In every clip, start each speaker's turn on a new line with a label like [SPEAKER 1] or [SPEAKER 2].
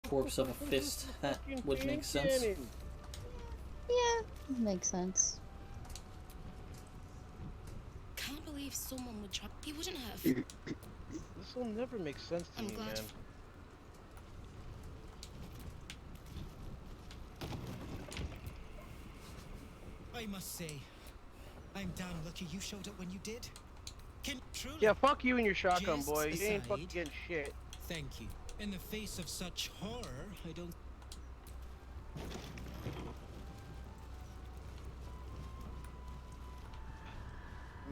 [SPEAKER 1] corpse of a fist. That would make sense.
[SPEAKER 2] Yeah, makes sense.
[SPEAKER 3] Can't believe someone would try. He wouldn't have.
[SPEAKER 4] This will never make sense to
[SPEAKER 3] I'm
[SPEAKER 4] me,
[SPEAKER 3] glad.
[SPEAKER 4] man.
[SPEAKER 5] I must say, I'm damn lucky you showed up when you did. Can truly.
[SPEAKER 4] Yeah, fuck you and your shotgun,
[SPEAKER 5] Jests
[SPEAKER 4] boy. You ain't
[SPEAKER 5] aside.
[SPEAKER 4] fucking getting shit.
[SPEAKER 5] Thank you. In the face of such horror, I don't.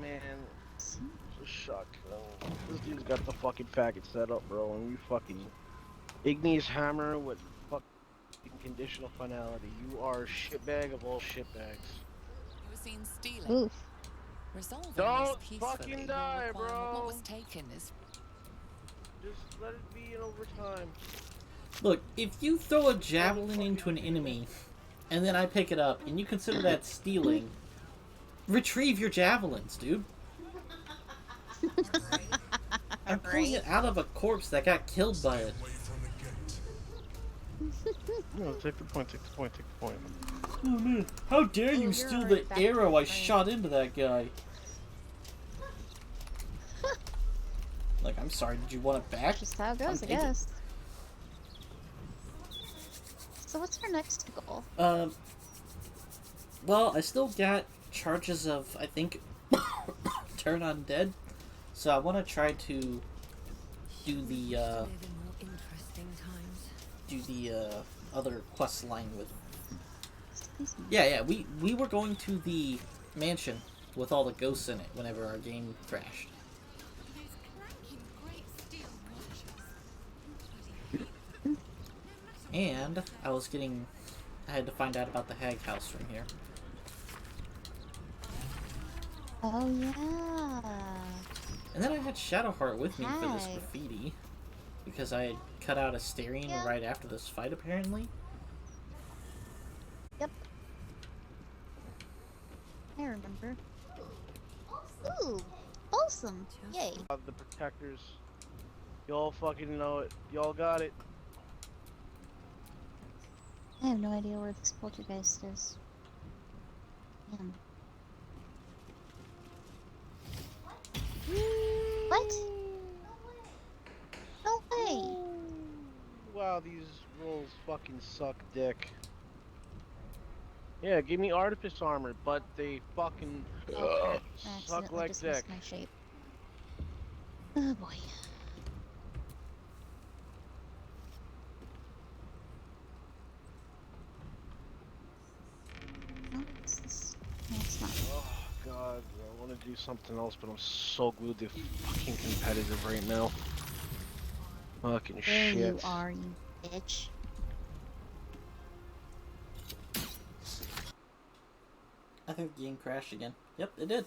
[SPEAKER 4] Man, it's a shotgun. This dude's got the fucking package set up, bro, and you fucking igneous hammer with fucking conditional finality. You are a shitbag of all shitbags.
[SPEAKER 6] You were seen stealing.
[SPEAKER 2] Oof.
[SPEAKER 6] Resolving
[SPEAKER 4] Don't
[SPEAKER 6] this peacefully
[SPEAKER 4] fucking
[SPEAKER 6] will
[SPEAKER 4] die,
[SPEAKER 6] require
[SPEAKER 4] bro.
[SPEAKER 6] What was taken is
[SPEAKER 4] Just let it be in overtime.
[SPEAKER 1] Look, if you throw a javelin into an enemy, and then I pick it up, and you consider that stealing, retrieve your javelins, dude. I'm pulling it out of a corpse that got killed by it.
[SPEAKER 4] No, take the point, take the point, take the point.
[SPEAKER 1] Oh man, how dare you steal the arrow I shot into that guy? Like, I'm sorry, did you want it back?
[SPEAKER 2] Just how it goes, I guess. So what's our next goal?
[SPEAKER 1] Well, I still got charges of, I think, turn undead. So I want to try to do the, other quest line with... Yeah, we were going to the mansion with all the ghosts in it whenever our game crashed. And I had to find out about the hag house from here.
[SPEAKER 2] Oh yeah.
[SPEAKER 1] And then I had Shadowheart with me for this
[SPEAKER 2] Hag.
[SPEAKER 1] graffiti. Because I had cut out a Asterion right after this fight, apparently.
[SPEAKER 2] Yep. I remember. Ooh, awesome! Yay.
[SPEAKER 4] The protectors. Y'all fucking know it. Y'all got it.
[SPEAKER 2] I have no idea where this poltergeist is. Damn. What? No way!
[SPEAKER 4] Wow, these rolls fucking suck dick. Yeah, give me Artifice armor, but they fucking
[SPEAKER 2] I
[SPEAKER 4] suck
[SPEAKER 2] accidentally
[SPEAKER 4] like
[SPEAKER 2] just
[SPEAKER 4] dick.
[SPEAKER 2] missed my shape. Oh boy. No, it's this. No, it's not.
[SPEAKER 4] Oh god, I want to do something else, but I'm so glued to fucking competitive right now. Fucking
[SPEAKER 2] There
[SPEAKER 4] shit.
[SPEAKER 2] you are, you bitch.
[SPEAKER 1] I think the game crashed again. Yep, it did.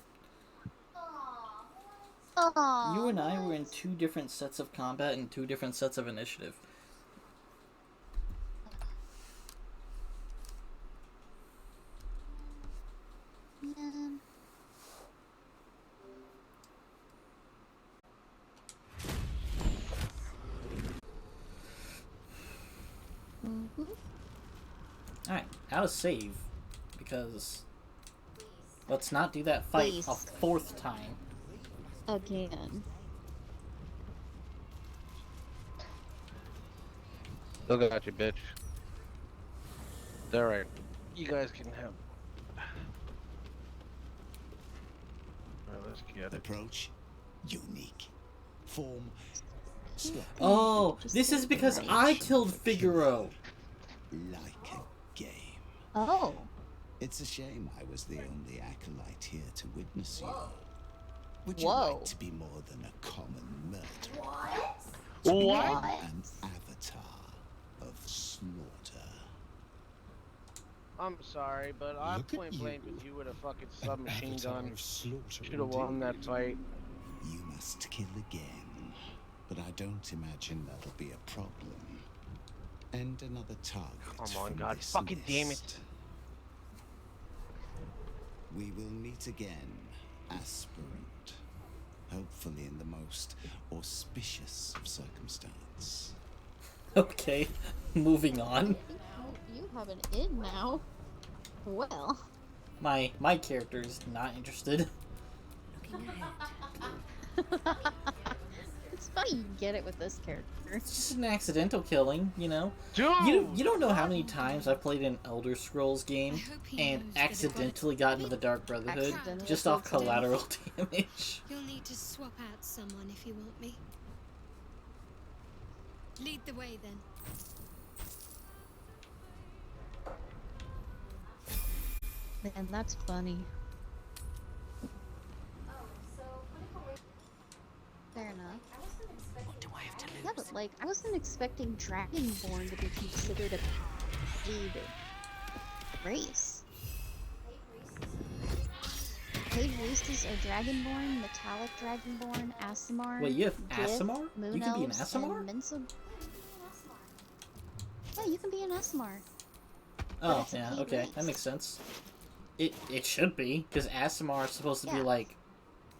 [SPEAKER 2] Aww,
[SPEAKER 1] You and I were in 2 different sets of combat and 2 different sets of initiative.
[SPEAKER 2] Man.
[SPEAKER 1] Alright, how to save. Because let's not do that fight
[SPEAKER 2] Please.
[SPEAKER 1] a 4th time.
[SPEAKER 2] Again.
[SPEAKER 4] Still got you, bitch. Alright. You guys can have. Alright, let's get it.
[SPEAKER 5] Approach unique. Form sloppy.
[SPEAKER 1] Oh, this is because I killed Figaro.
[SPEAKER 5] Like a game.
[SPEAKER 2] Oh.
[SPEAKER 5] It's a shame I was the only acolyte here to witness you all. Would you
[SPEAKER 2] Whoa.
[SPEAKER 5] like to be more than a common murderer?
[SPEAKER 4] What?
[SPEAKER 5] An avatar of slaughter.
[SPEAKER 4] I'm sorry, but I
[SPEAKER 5] Look at
[SPEAKER 4] point blank
[SPEAKER 5] you.
[SPEAKER 4] with you with a fucking
[SPEAKER 5] An
[SPEAKER 4] submachine
[SPEAKER 5] avatar
[SPEAKER 4] gun.
[SPEAKER 5] of slaughter
[SPEAKER 4] Should have won that
[SPEAKER 5] indeed.
[SPEAKER 4] fight.
[SPEAKER 5] You must kill again, but I don't imagine that'll be a problem. And another target.
[SPEAKER 4] Come on,
[SPEAKER 5] from
[SPEAKER 4] God.
[SPEAKER 5] this
[SPEAKER 4] Fucking damn it.
[SPEAKER 5] list. We will meet again, aspirant. Hopefully in the most auspicious of circumstance.
[SPEAKER 1] Okay. Moving
[SPEAKER 2] I
[SPEAKER 1] on.
[SPEAKER 2] think you have an inn now. Well.
[SPEAKER 1] My character is not interested.
[SPEAKER 2] It's funny you get it with this character.
[SPEAKER 1] It's just an accidental killing, you know.
[SPEAKER 4] Dude!
[SPEAKER 1] You don't know how many times I've played an Elder Scrolls game
[SPEAKER 3] I hope he
[SPEAKER 1] and
[SPEAKER 3] knows that it
[SPEAKER 1] accidentally got into the Dark Brotherhood
[SPEAKER 2] Accidentally
[SPEAKER 1] just off
[SPEAKER 2] killed someone.
[SPEAKER 1] collateral damage.
[SPEAKER 3] You'll need to swap out someone if you want me. Lead the way then.
[SPEAKER 2] Man, that's funny. Fair enough.
[SPEAKER 6] What do I have to lose?
[SPEAKER 2] Yeah, but like, I wasn't expecting Dragonborn to be considered a paid race. Paid races are Dragonborn, Metallic Dragonborn, Aasimar.
[SPEAKER 1] Wait, you have
[SPEAKER 2] Gith,
[SPEAKER 1] Aasimar?
[SPEAKER 2] Moon
[SPEAKER 1] You can be an
[SPEAKER 2] Elves,
[SPEAKER 1] Aasimar?
[SPEAKER 2] and Yeah, you can be an Aasimar.
[SPEAKER 1] Oh,
[SPEAKER 2] it's a
[SPEAKER 1] yeah,
[SPEAKER 2] paid
[SPEAKER 1] okay,
[SPEAKER 2] race.
[SPEAKER 1] that makes sense. It should be, because Aasimar is supposed to be,
[SPEAKER 2] Yeah.
[SPEAKER 1] like,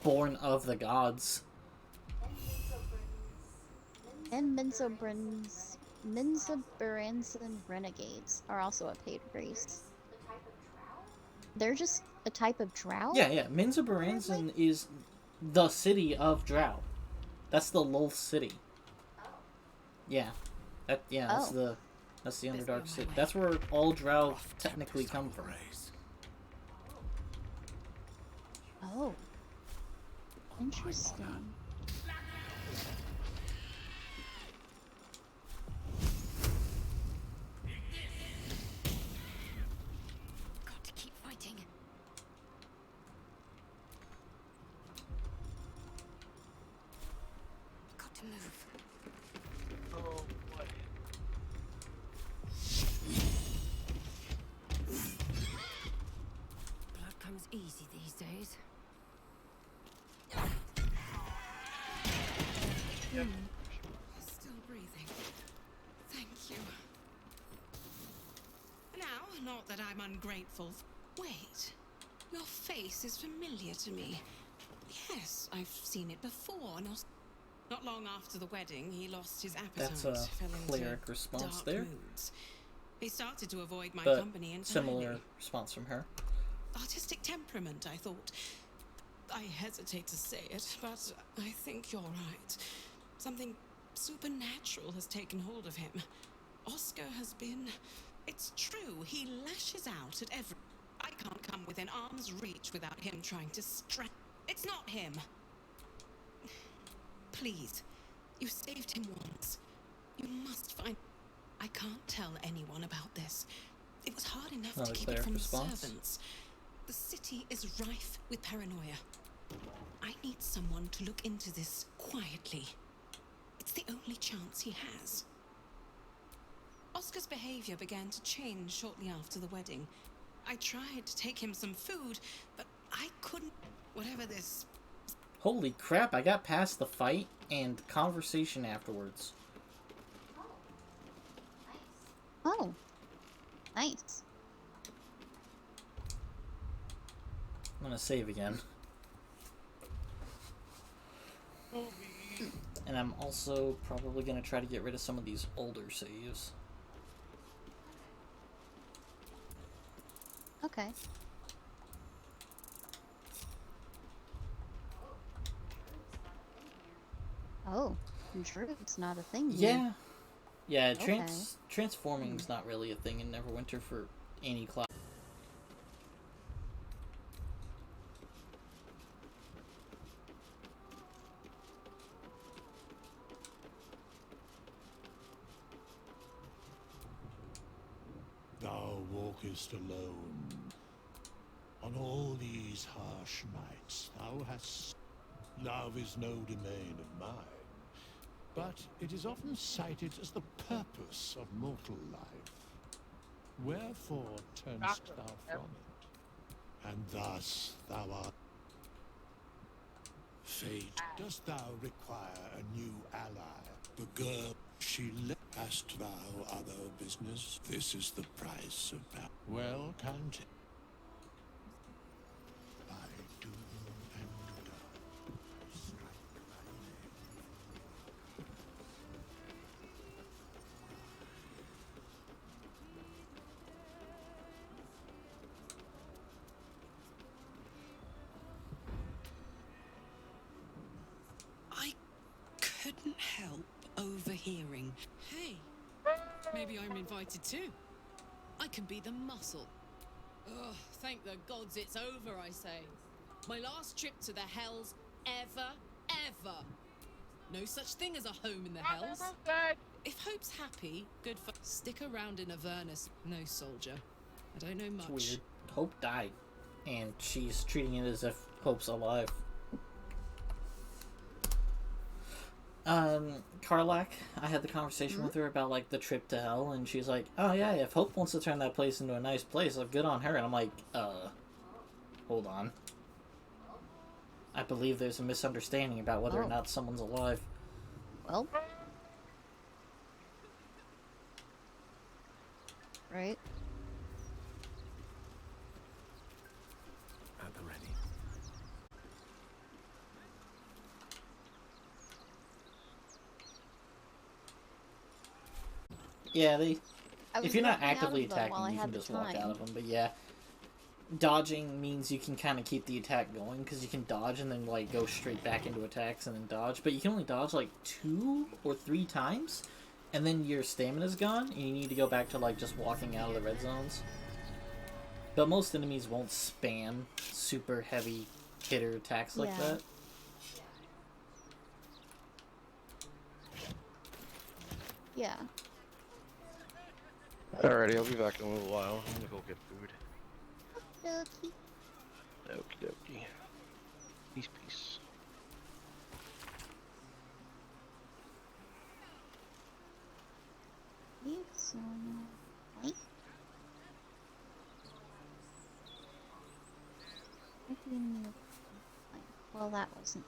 [SPEAKER 1] born of the gods.
[SPEAKER 2] And Minzobrans and Renegades are also a paid race. They're just a type of drow?
[SPEAKER 1] Yeah, Minza Baranzan is the city of Drow. That's the Lolth city. Yeah. That's
[SPEAKER 2] Oh.
[SPEAKER 1] the Underdark city. That's where all Drow technically come from.
[SPEAKER 2] Oh. Interesting.
[SPEAKER 3] Got to keep fighting. Got to move.
[SPEAKER 4] Oh, boy.
[SPEAKER 3] Blood comes easy these days. Still breathing. Thank you. Now, not that I'm ungrateful. Wait, your face is familiar to me. Yes, I've seen it before. Not long after the wedding, he lost his appetite.
[SPEAKER 1] That's a
[SPEAKER 3] fell into
[SPEAKER 1] cleric response
[SPEAKER 3] dark
[SPEAKER 1] there.
[SPEAKER 3] moods. He started to avoid my
[SPEAKER 1] But
[SPEAKER 3] company entirely.
[SPEAKER 1] similar response from her.
[SPEAKER 3] Artistic temperament, I thought. I hesitate to say it, but I think you're right. Something supernatural has taken hold of him. Oscar has been... It's true, he lashes out at every... I can't come within arm's reach without him trying to strike. It's not him. Please, you saved him once. You must find... I can't tell anyone about this. It was hard enough
[SPEAKER 1] Another
[SPEAKER 3] to keep it
[SPEAKER 1] cleric
[SPEAKER 3] from
[SPEAKER 1] response.
[SPEAKER 3] the servants. The city is rife with paranoia. I need someone to look into this quietly. It's the only chance he has. Oscar's behavior began to change shortly after the wedding. I tried to take him some food, but I couldn't... Whatever this...
[SPEAKER 1] Holy crap, I got past the fight and conversation afterwards.
[SPEAKER 2] Oh. Nice.
[SPEAKER 1] I'm gonna save again. And I'm also probably gonna try to get rid of some of these older saves.
[SPEAKER 2] Okay. Oh, Druid's not a thing here.
[SPEAKER 1] Yeah. Yeah,
[SPEAKER 2] Okay.
[SPEAKER 1] transforming's not really a thing in Neverwinter for any class.
[SPEAKER 5] Thou walkest alone. On all these harsh nights thou hast... Love is no domain of mine, but it is often cited as the purpose of mortal life. Wherefore turnest thou from it? And thus thou art... Fate, dost thou require a new ally? The girl she left. Hast thou other business? This is the price of that. Well, can't I do and die. Strike my name.
[SPEAKER 3] hearing. Hey, maybe I'm invited too. I can be the muscle. Ugh, thank the gods it's over, I say. My last trip to the hells ever. No such thing as a home in the hells. If Hope's happy, good for... Stick around in Avernus. No, soldier. I don't know much.
[SPEAKER 1] It's weird. Hope died, and she's treating it as if Hope's alive. Karlak, I had the conversation with her about, like, the trip to hell, and she's like, oh yeah, if Hope wants to turn that place into a nice place, like, good on her. And I'm like, hold on. I believe there's a misunderstanding about whether or not someone's alive.
[SPEAKER 2] Well. Right.
[SPEAKER 7] At the ready.
[SPEAKER 1] Yeah, if you're not
[SPEAKER 2] walking out
[SPEAKER 1] actively
[SPEAKER 2] of them while
[SPEAKER 1] attacking,
[SPEAKER 2] I
[SPEAKER 1] you
[SPEAKER 2] had
[SPEAKER 1] can
[SPEAKER 2] the
[SPEAKER 1] just walk out
[SPEAKER 2] time.
[SPEAKER 1] of them. But yeah, dodging means you can kind of keep the attack going, because you can dodge and then, like, go straight back into attacks and then dodge. But you can only dodge, like, 2 or 3 times, and then your stamina's gone, and you need to go back to, like, just walking out of the red zones. But most enemies won't spam super heavy hitter attacks like
[SPEAKER 2] Yeah.
[SPEAKER 1] that.
[SPEAKER 2] Yeah.
[SPEAKER 4] Alrighty, I'll be back in a little while. I'm gonna go get food.
[SPEAKER 2] Okie
[SPEAKER 4] Okie dokie. Peace.
[SPEAKER 2] dokie. So, right? Well, that wasn't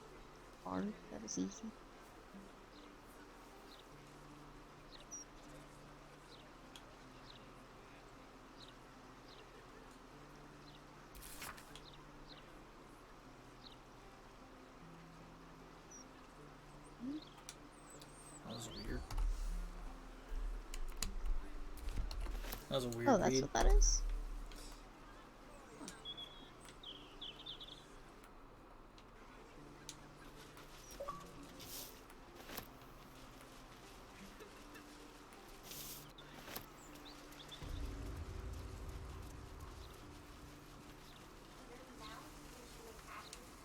[SPEAKER 2] hard. That was easy.
[SPEAKER 1] That was weird. That was a weird
[SPEAKER 2] Oh, that's
[SPEAKER 1] read.
[SPEAKER 2] what that is?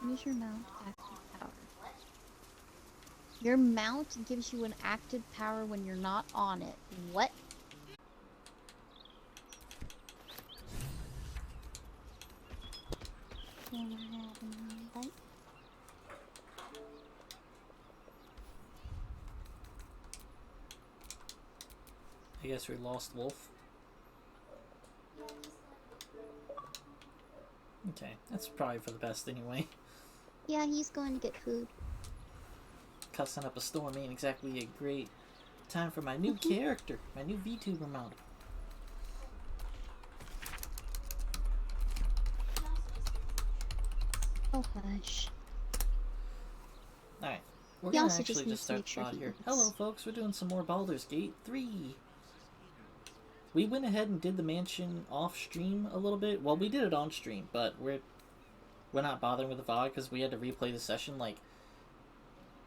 [SPEAKER 2] Use your mount active power. Your mount gives you an active power when you're not on it. What?
[SPEAKER 1] I guess we lost Wolf. Okay, that's probably for the best anyway.
[SPEAKER 2] Yeah, he's going to get food.
[SPEAKER 1] Cussing up a storm ain't exactly a great time for my new character, my new VTuber mount.
[SPEAKER 2] Oh hush.
[SPEAKER 1] Alright, we're
[SPEAKER 2] He
[SPEAKER 1] gonna
[SPEAKER 2] also just
[SPEAKER 1] actually
[SPEAKER 2] needs
[SPEAKER 1] just
[SPEAKER 2] to make
[SPEAKER 1] start the
[SPEAKER 2] sure
[SPEAKER 1] pod
[SPEAKER 2] he
[SPEAKER 1] here.
[SPEAKER 2] eats.
[SPEAKER 1] Hello folks, we're doing some more Baldur's Gate 3. We went ahead and did the mansion off stream a little bit. Well, we did it on stream, but we're not bothering with the VOD because we had to replay the session like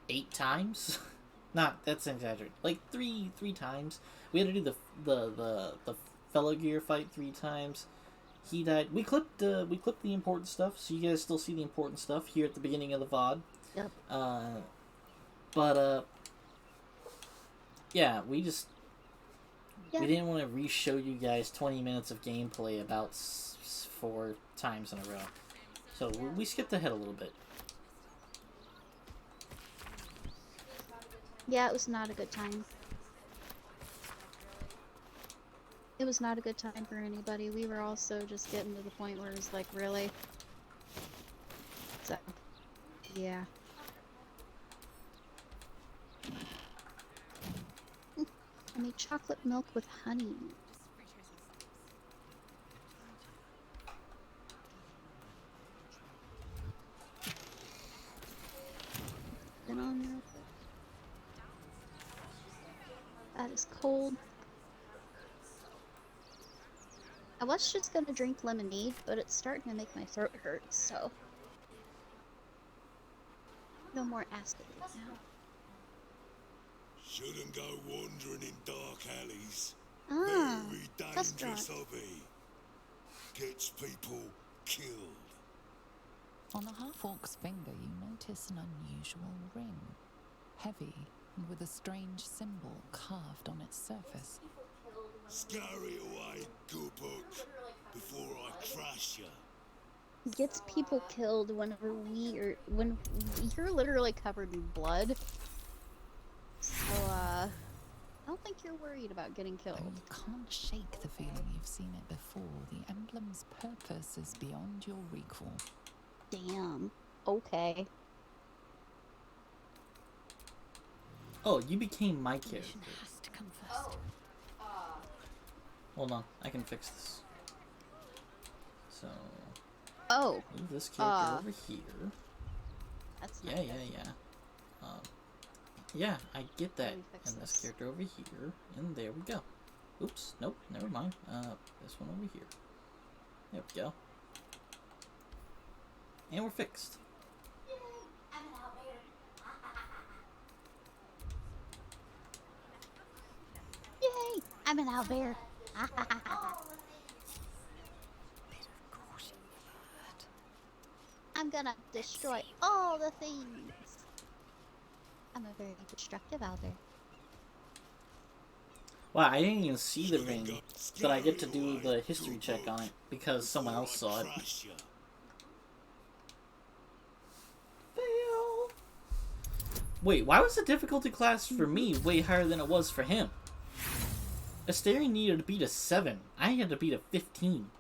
[SPEAKER 1] 8 times. Not, that's exaggerated. Like three times. We had to do the fellow gear fight 3 times. He died. We clipped the important stuff, so you guys still see the important stuff here at the beginning of the VOD.
[SPEAKER 2] Yep.
[SPEAKER 1] Yeah, we just
[SPEAKER 2] Yeah.
[SPEAKER 1] we didn't want to re-show you guys 20 minutes of gameplay about 4 times in a row, so we skipped ahead a little bit.
[SPEAKER 2] Yeah, it was not a good time. It was not a good time for anybody. We were also just getting to the point where it was like, really? So, yeah. I made chocolate milk with honey. Been on real quick. That is cold. I was just gonna drink lemonade, but it's starting to make my throat hurt, so. No more acid right now.
[SPEAKER 5] Shouldn't go wandering in dark alleys.
[SPEAKER 2] Ah,
[SPEAKER 5] Very
[SPEAKER 2] restaurant.
[SPEAKER 5] dangerous hobby. Gets people killed.
[SPEAKER 6] On a half-orc's finger, you notice an unusual ring. Heavy and with a strange symbol carved on its surface.
[SPEAKER 5] Scurry away, good book, before I crush you.
[SPEAKER 2] Gets people killed whenever when you're literally covered in blood. So, I don't think you're worried about getting
[SPEAKER 6] Though
[SPEAKER 2] killed.
[SPEAKER 6] you can't shake the feeling you've seen it before, the emblem's purpose is beyond your recall.
[SPEAKER 2] Damn. Okay.
[SPEAKER 1] Oh, you became my character.
[SPEAKER 6] Mission has to come first.
[SPEAKER 1] Hold on, I can fix this. So,
[SPEAKER 2] Oh,
[SPEAKER 1] move this character over here.
[SPEAKER 2] that's not
[SPEAKER 1] Yeah,
[SPEAKER 2] good.
[SPEAKER 1] yeah. Yeah, I get that.
[SPEAKER 2] Let me fix
[SPEAKER 1] And this
[SPEAKER 2] this.
[SPEAKER 1] character over here, and there we go. Oops, nope, never mind. This one over here. There we go. And we're fixed.
[SPEAKER 2] Yay! I'm an owlbear. I'm gonna destroy all the things. I'm a very destructive owlbear.
[SPEAKER 1] Wow, I didn't even see the ring, but I get to do the history check on it because someone else saw it. Fail. Wait, why was the difficulty class for me way higher than it was for him? Astarion needed to beat a 7. I had to beat a 15.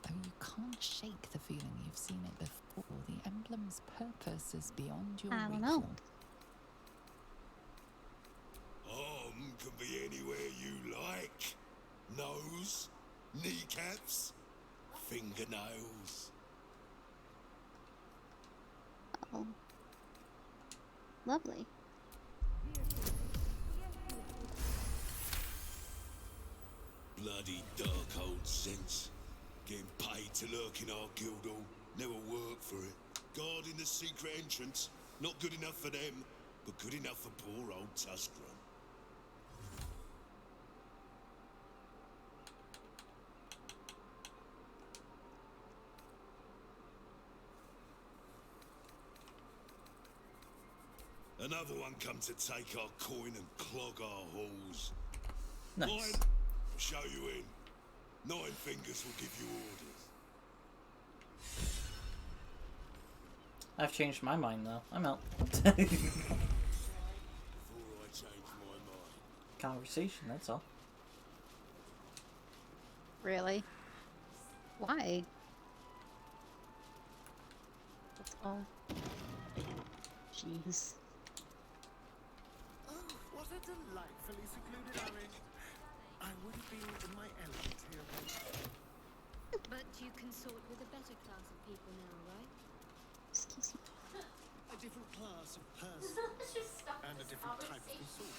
[SPEAKER 6] Though you can't shake the feeling you've seen it before, the emblem's purpose is beyond your
[SPEAKER 2] I don't
[SPEAKER 6] recall.
[SPEAKER 2] know.
[SPEAKER 5] Can be anywhere you like. Nose, kneecaps, fingernails.
[SPEAKER 2] Oh. Lovely.
[SPEAKER 5] Bloody dark old sense. Getting paid to lurk in our guild hall. Never worked for it. Guarding the secret entrance. Not good enough for them, but good enough for poor old Tuscarora. Another one come to take our coin and clog our halls.
[SPEAKER 1] Nice.
[SPEAKER 5] Fine, I'll show you in. 9 fingers will give you orders.
[SPEAKER 1] I've changed my mind though. I'm out.
[SPEAKER 5] Before I change my mind.
[SPEAKER 1] Conversation, that's all.
[SPEAKER 2] Really? Why? That's all. Jeez.
[SPEAKER 7] Oh, what a delightfully secluded alley. I would have been in my element here then.
[SPEAKER 8] But you consort with a better class of people now, right?
[SPEAKER 2] Excuse me.
[SPEAKER 7] A different class of person and a different type of consort.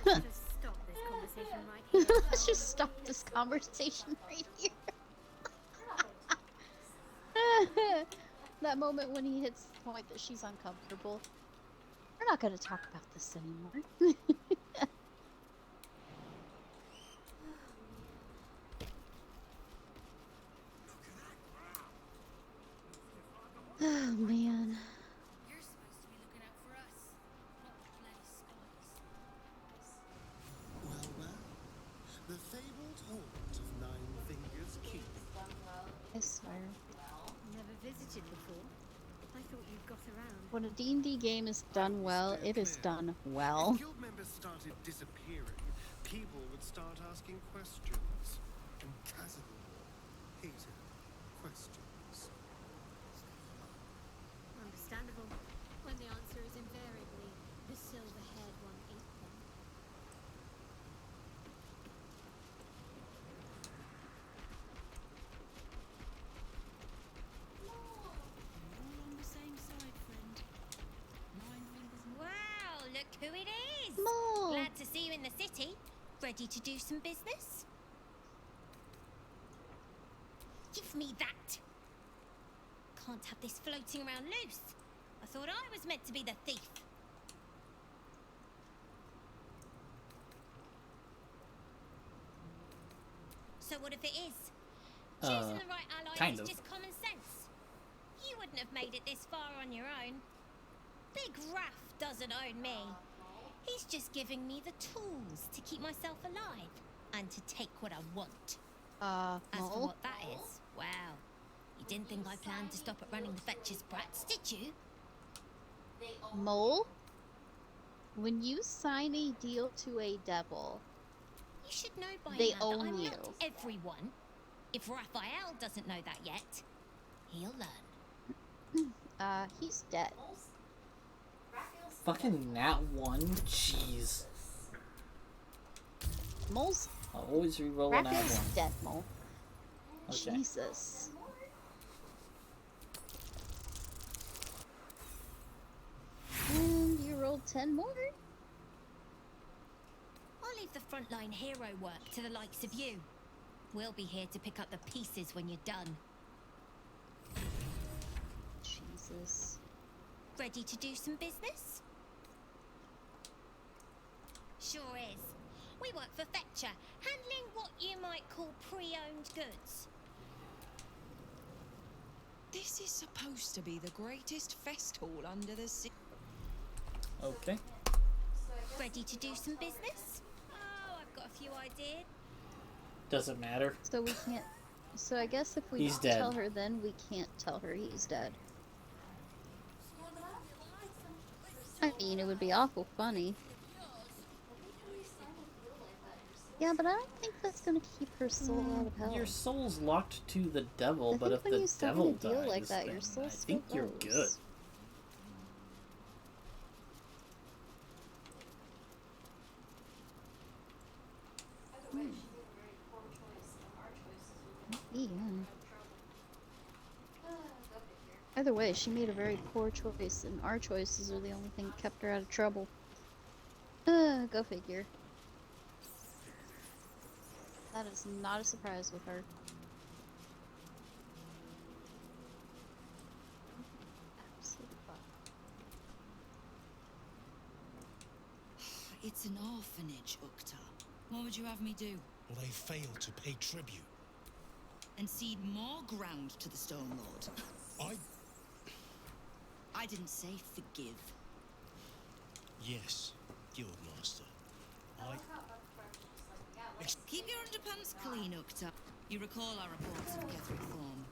[SPEAKER 8] Let's just stop this conversation right here.
[SPEAKER 2] Let's just stop this conversation right here. That moment when he hits the point that she's uncomfortable. We're not going to talk about this anymore. Oh man.
[SPEAKER 8] You're supposed to be looking out for us, not the bloody skies.
[SPEAKER 7] Well, the fabled haunt of 9 Fingers Keep.
[SPEAKER 2] I swear.
[SPEAKER 8] Never visited before. I thought you'd got around.
[SPEAKER 2] When a D&D game is done well, it is done well.
[SPEAKER 7] If guild members started disappearing, people would start asking questions. And Cazador hated questions.
[SPEAKER 8] Understandable. When the answer is invariably the silver-haired one ate them. We're all on the same side, friend. 9 fingers.
[SPEAKER 9] Wow, look who it is!
[SPEAKER 2] Mole.
[SPEAKER 9] Glad to see you in the city. Ready to do some business? Give me that! Can't have this floating around loose. I thought I was meant to be the thief. So what if it is? Choosing the right ally
[SPEAKER 1] kind
[SPEAKER 9] is
[SPEAKER 1] of.
[SPEAKER 9] just common sense. You wouldn't have made it this far on your own. Big Raph doesn't own me. He's just giving me the tools to keep myself alive and to take what I want. As for
[SPEAKER 2] Mole?
[SPEAKER 9] what that is, wow. You didn't think I planned to stop at running the Fetcher's brats, did you?
[SPEAKER 2] Mole? When you sign a deal to a devil,
[SPEAKER 9] You should know by
[SPEAKER 2] they
[SPEAKER 9] now that
[SPEAKER 2] own
[SPEAKER 9] I'm
[SPEAKER 2] you.
[SPEAKER 9] not everyone. If Raphael doesn't know that yet, he'll learn.
[SPEAKER 2] He's dead.
[SPEAKER 1] Fucking nat 1? Jeez.
[SPEAKER 2] Mole's
[SPEAKER 1] I'll always re-roll a nat 1.
[SPEAKER 2] Raphael's dead, Mole.
[SPEAKER 1] Okay.
[SPEAKER 2] Jesus. And you rolled 10 more?
[SPEAKER 9] I'll leave the frontline hero work to the likes of you. We'll be here to pick up the pieces when you're done.
[SPEAKER 2] Jesus.
[SPEAKER 9] Ready to do some business? Sure is. We work for Fetcher, handling what you might call pre-owned goods.
[SPEAKER 3] This is supposed to be the greatest fest hall under the sea.
[SPEAKER 1] Okay.
[SPEAKER 9] Ready to do some business? Oh, I've got a few ideas.
[SPEAKER 1] Doesn't matter.
[SPEAKER 2] So we can't. So I guess if we
[SPEAKER 1] He's dead.
[SPEAKER 2] tell her, then we can't tell her he's dead. I mean, it would be awful funny. Yeah, but I don't think that's gonna keep her soul out of hell.
[SPEAKER 1] Your soul's locked to the devil,
[SPEAKER 2] I
[SPEAKER 1] but
[SPEAKER 2] think
[SPEAKER 1] if
[SPEAKER 2] when
[SPEAKER 1] the
[SPEAKER 2] you sign
[SPEAKER 1] devil
[SPEAKER 2] a deal
[SPEAKER 1] dies,
[SPEAKER 2] like that, your
[SPEAKER 1] then
[SPEAKER 2] soul
[SPEAKER 1] I
[SPEAKER 2] still
[SPEAKER 1] think you're
[SPEAKER 2] goes.
[SPEAKER 1] good.
[SPEAKER 2] Yeah. Either way, she made a very poor choice, and our choices are the only thing that kept her out of trouble. Go figure. That is not a surprise with her. Absolutely fine.
[SPEAKER 10] It's an orphanage, Ukta. What would you have me do?
[SPEAKER 5] Well, they failed to pay tribute.
[SPEAKER 10] And cede more ground to the Stone Lord? I didn't say forgive.
[SPEAKER 5] Yes, Guildmaster.
[SPEAKER 10] Keep your underpants clean, Ukta. You recall our reports of Ketheric Thorn.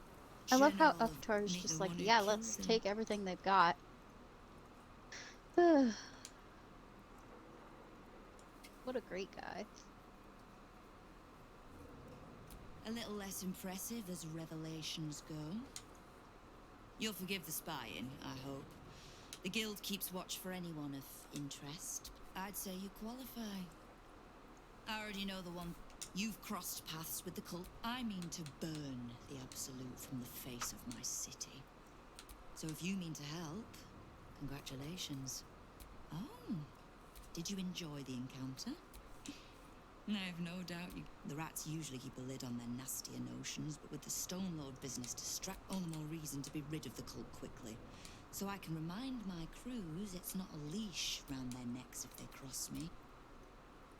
[SPEAKER 2] I love how
[SPEAKER 10] General of
[SPEAKER 2] Uktar's
[SPEAKER 10] neither
[SPEAKER 2] just like,
[SPEAKER 10] one who
[SPEAKER 2] yeah,
[SPEAKER 10] killed
[SPEAKER 2] let's
[SPEAKER 10] him.
[SPEAKER 2] take everything they've got. What a great guy.
[SPEAKER 10] A little less impressive as revelations go. You'll forgive the spying, I hope. The guild keeps watch for anyone of interest. I'd say you qualify. I already know the one. You've crossed paths with the cult. I mean to burn the Absolute from the face of my city. So if you mean to help, congratulations. Oh, did you enjoy the encounter? I've no doubt the rats usually keep a lid on their nastier notions, but with the Stone Lord business all the more reason to be rid of the cult quickly. So I can remind my crews it's not a leash round their necks if they cross me.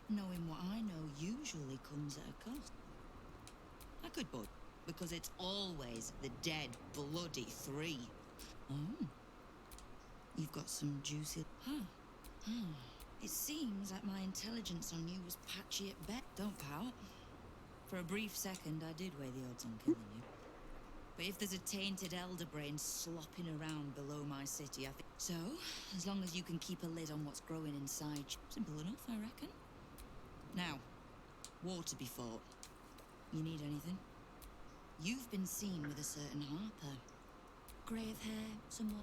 [SPEAKER 10] Knowing what I know usually comes at a cost. A good boy, because it's always the dead, bloody three. Oh. You've got some juicy... Huh. It seems like my intelligence on you was patchy at best. Don't pout. For a brief second, I did weigh the odds on killing you. But if there's a tainted elder brain slopping around below my city, I think... So, as long as you can keep a lid on what's growing inside you, simple enough, I reckon. Now, war to be fought. You need anything? You've been seen with a certain Harper. Grey of hair, somewhat...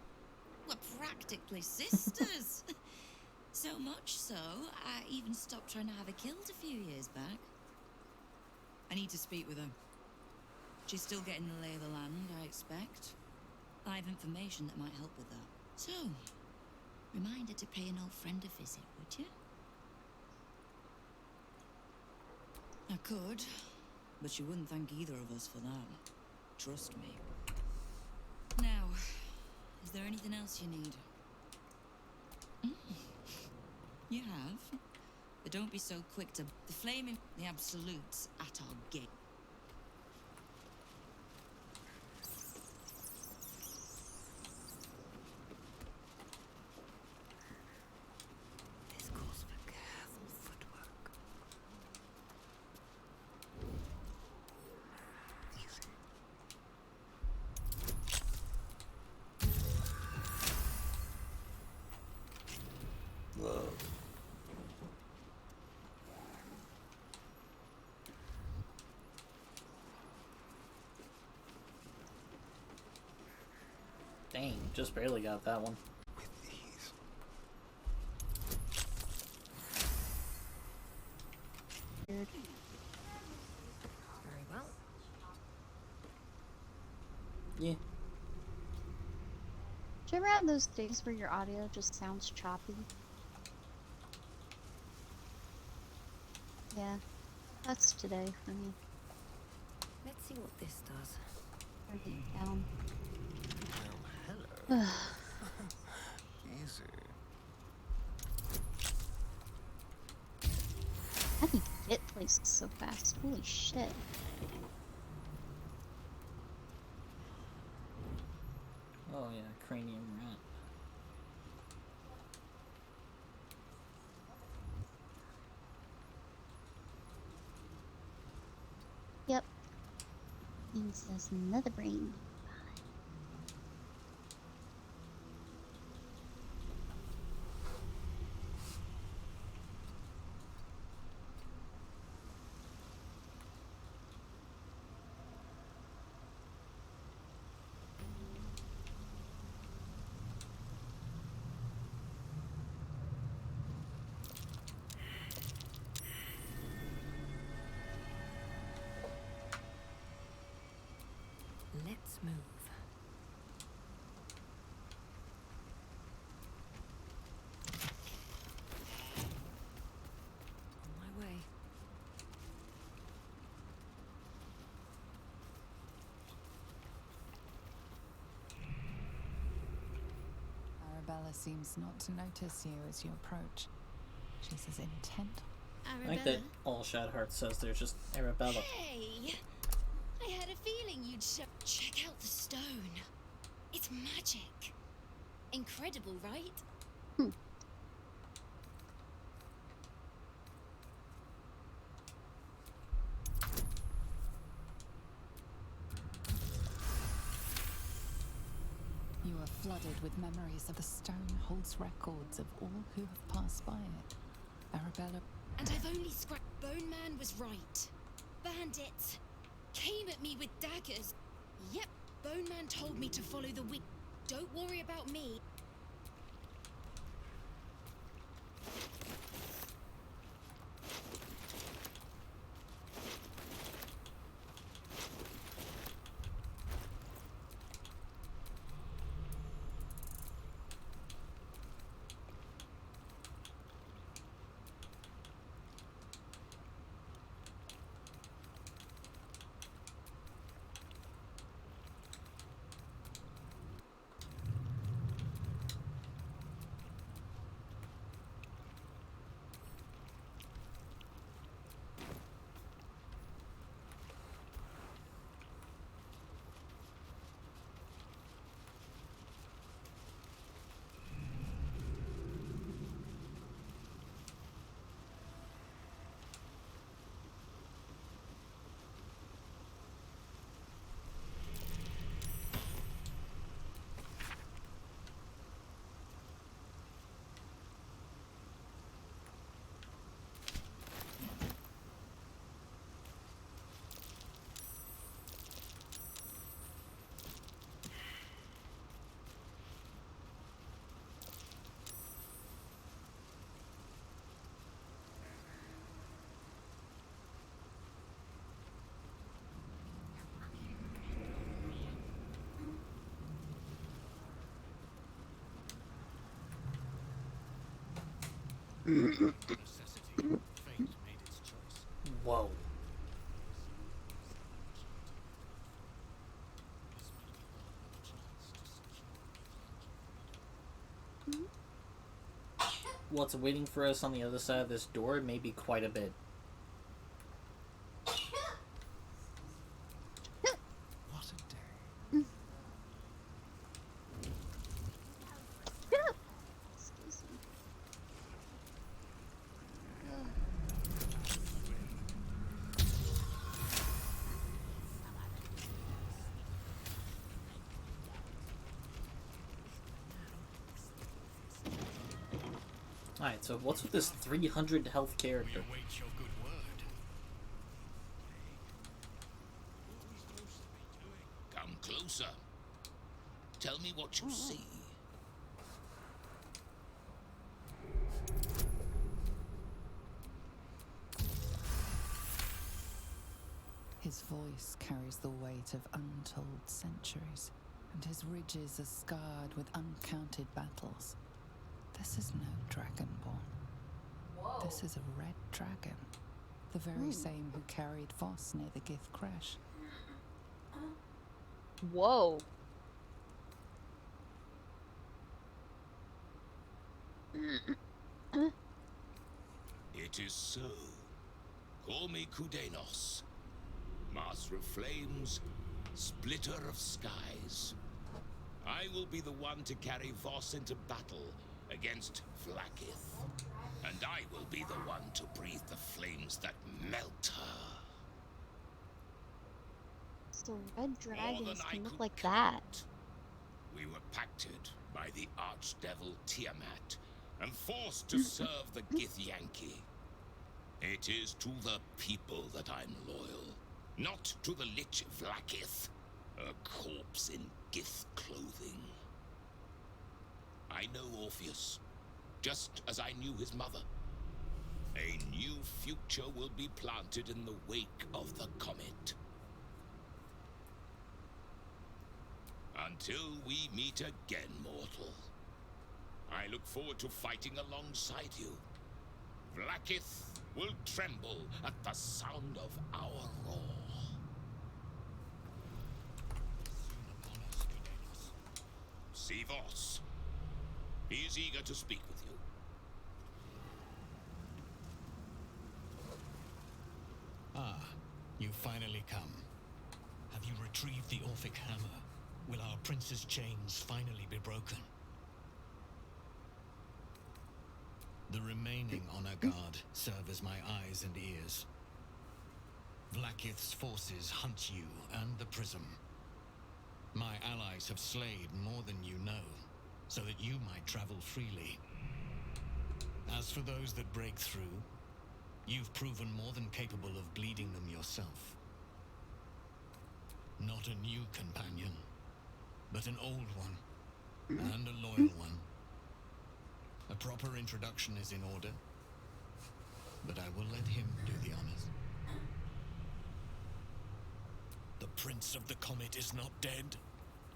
[SPEAKER 10] We're practically sisters! So much so, I even stopped trying to have her killed a few years back. I need to speak with her. She's still getting the lay of the land, I expect. I have information that might help with that. So, remind her to pay an old friend a visit, would you? I could, but she wouldn't thank either of us for that. Trust me. Now, is there anything else you need? You have? But don't be so quick to... The flaming... The Absolute's at our gate.
[SPEAKER 1] just barely got that one.
[SPEAKER 7] with ease.
[SPEAKER 2] Weird.
[SPEAKER 11] Very well.
[SPEAKER 1] Yeah.
[SPEAKER 2] Do you ever have those days where your audio just sounds choppy? Yeah, that's today for me.
[SPEAKER 11] Let's see what this does.
[SPEAKER 2] Turn it down.
[SPEAKER 7] Well, hello. Easy.
[SPEAKER 2] How do you get places so fast? Holy shit.
[SPEAKER 1] Oh yeah, cranium rat.
[SPEAKER 2] Yep. Means there's another brain.
[SPEAKER 11] Let's move. On my way.
[SPEAKER 6] Arabella seems not to notice you as you approach. She's as intent.
[SPEAKER 1] I like that all Shadheart says there's just Arabella.
[SPEAKER 10] Hey! I had a feeling you'd check out the stone. It's magic. Incredible, right?
[SPEAKER 6] You are flooded with memories of the stone holds records of all who have passed by it. Arabella.
[SPEAKER 10] And I've only scratched. Bone Man was right. Bandits came at me with daggers. Yep, Bone Man told me to follow the wind. Don't worry about me.
[SPEAKER 1] Whoa. What's waiting for us on the other side of this door may be quite a bit.
[SPEAKER 7] What a day.
[SPEAKER 2] Excuse me.
[SPEAKER 1] Alright, so what's with this 300 health character?
[SPEAKER 5] Await your good word. Come closer.
[SPEAKER 12] Tell me what you see.
[SPEAKER 6] His voice carries the weight of untold centuries, and his ridges are scarred with uncounted battles. This is no dragonborn.
[SPEAKER 13] Whoa.
[SPEAKER 6] This is a red dragon, the very same who carried Voss near the Gith crash.
[SPEAKER 2] Whoa.
[SPEAKER 12] It is so. Call me Kudenos, Master of Flames, Splitter of Skies. I will be the one to carry Voss into battle against Vlaakith, and I will be the one to breathe the flames that melt her.
[SPEAKER 2] So red dragons
[SPEAKER 12] I
[SPEAKER 2] can look
[SPEAKER 12] could
[SPEAKER 2] like that.
[SPEAKER 12] We were pacted by the archdevil Tiamat and forced to serve the Githyanki. It is to the people that I'm loyal, not to the Lich Vlaakith, a corpse in Gith clothing. I know Orpheus, just as I knew his mother. A new future will be planted in the wake of the comet. Until we meet again, mortal. I look forward to fighting alongside you. Vlaakith will tremble at the sound of our roar. See Voss. He is eager to speak with you.
[SPEAKER 14] Ah, you finally come. Have you retrieved the Orphic hammer? Will our prince's chains finally be broken? The remaining honor guard serve as my eyes and ears. Vlaakith's forces hunt you and the prism. My allies have slayed more than you know, so that you might travel freely. As for those that break through, you've proven more than capable of bleeding them yourself. Not a new companion, but an old one, and a loyal one. A proper introduction is in order, but I will let him do the honors. The Prince of the Comet is not dead.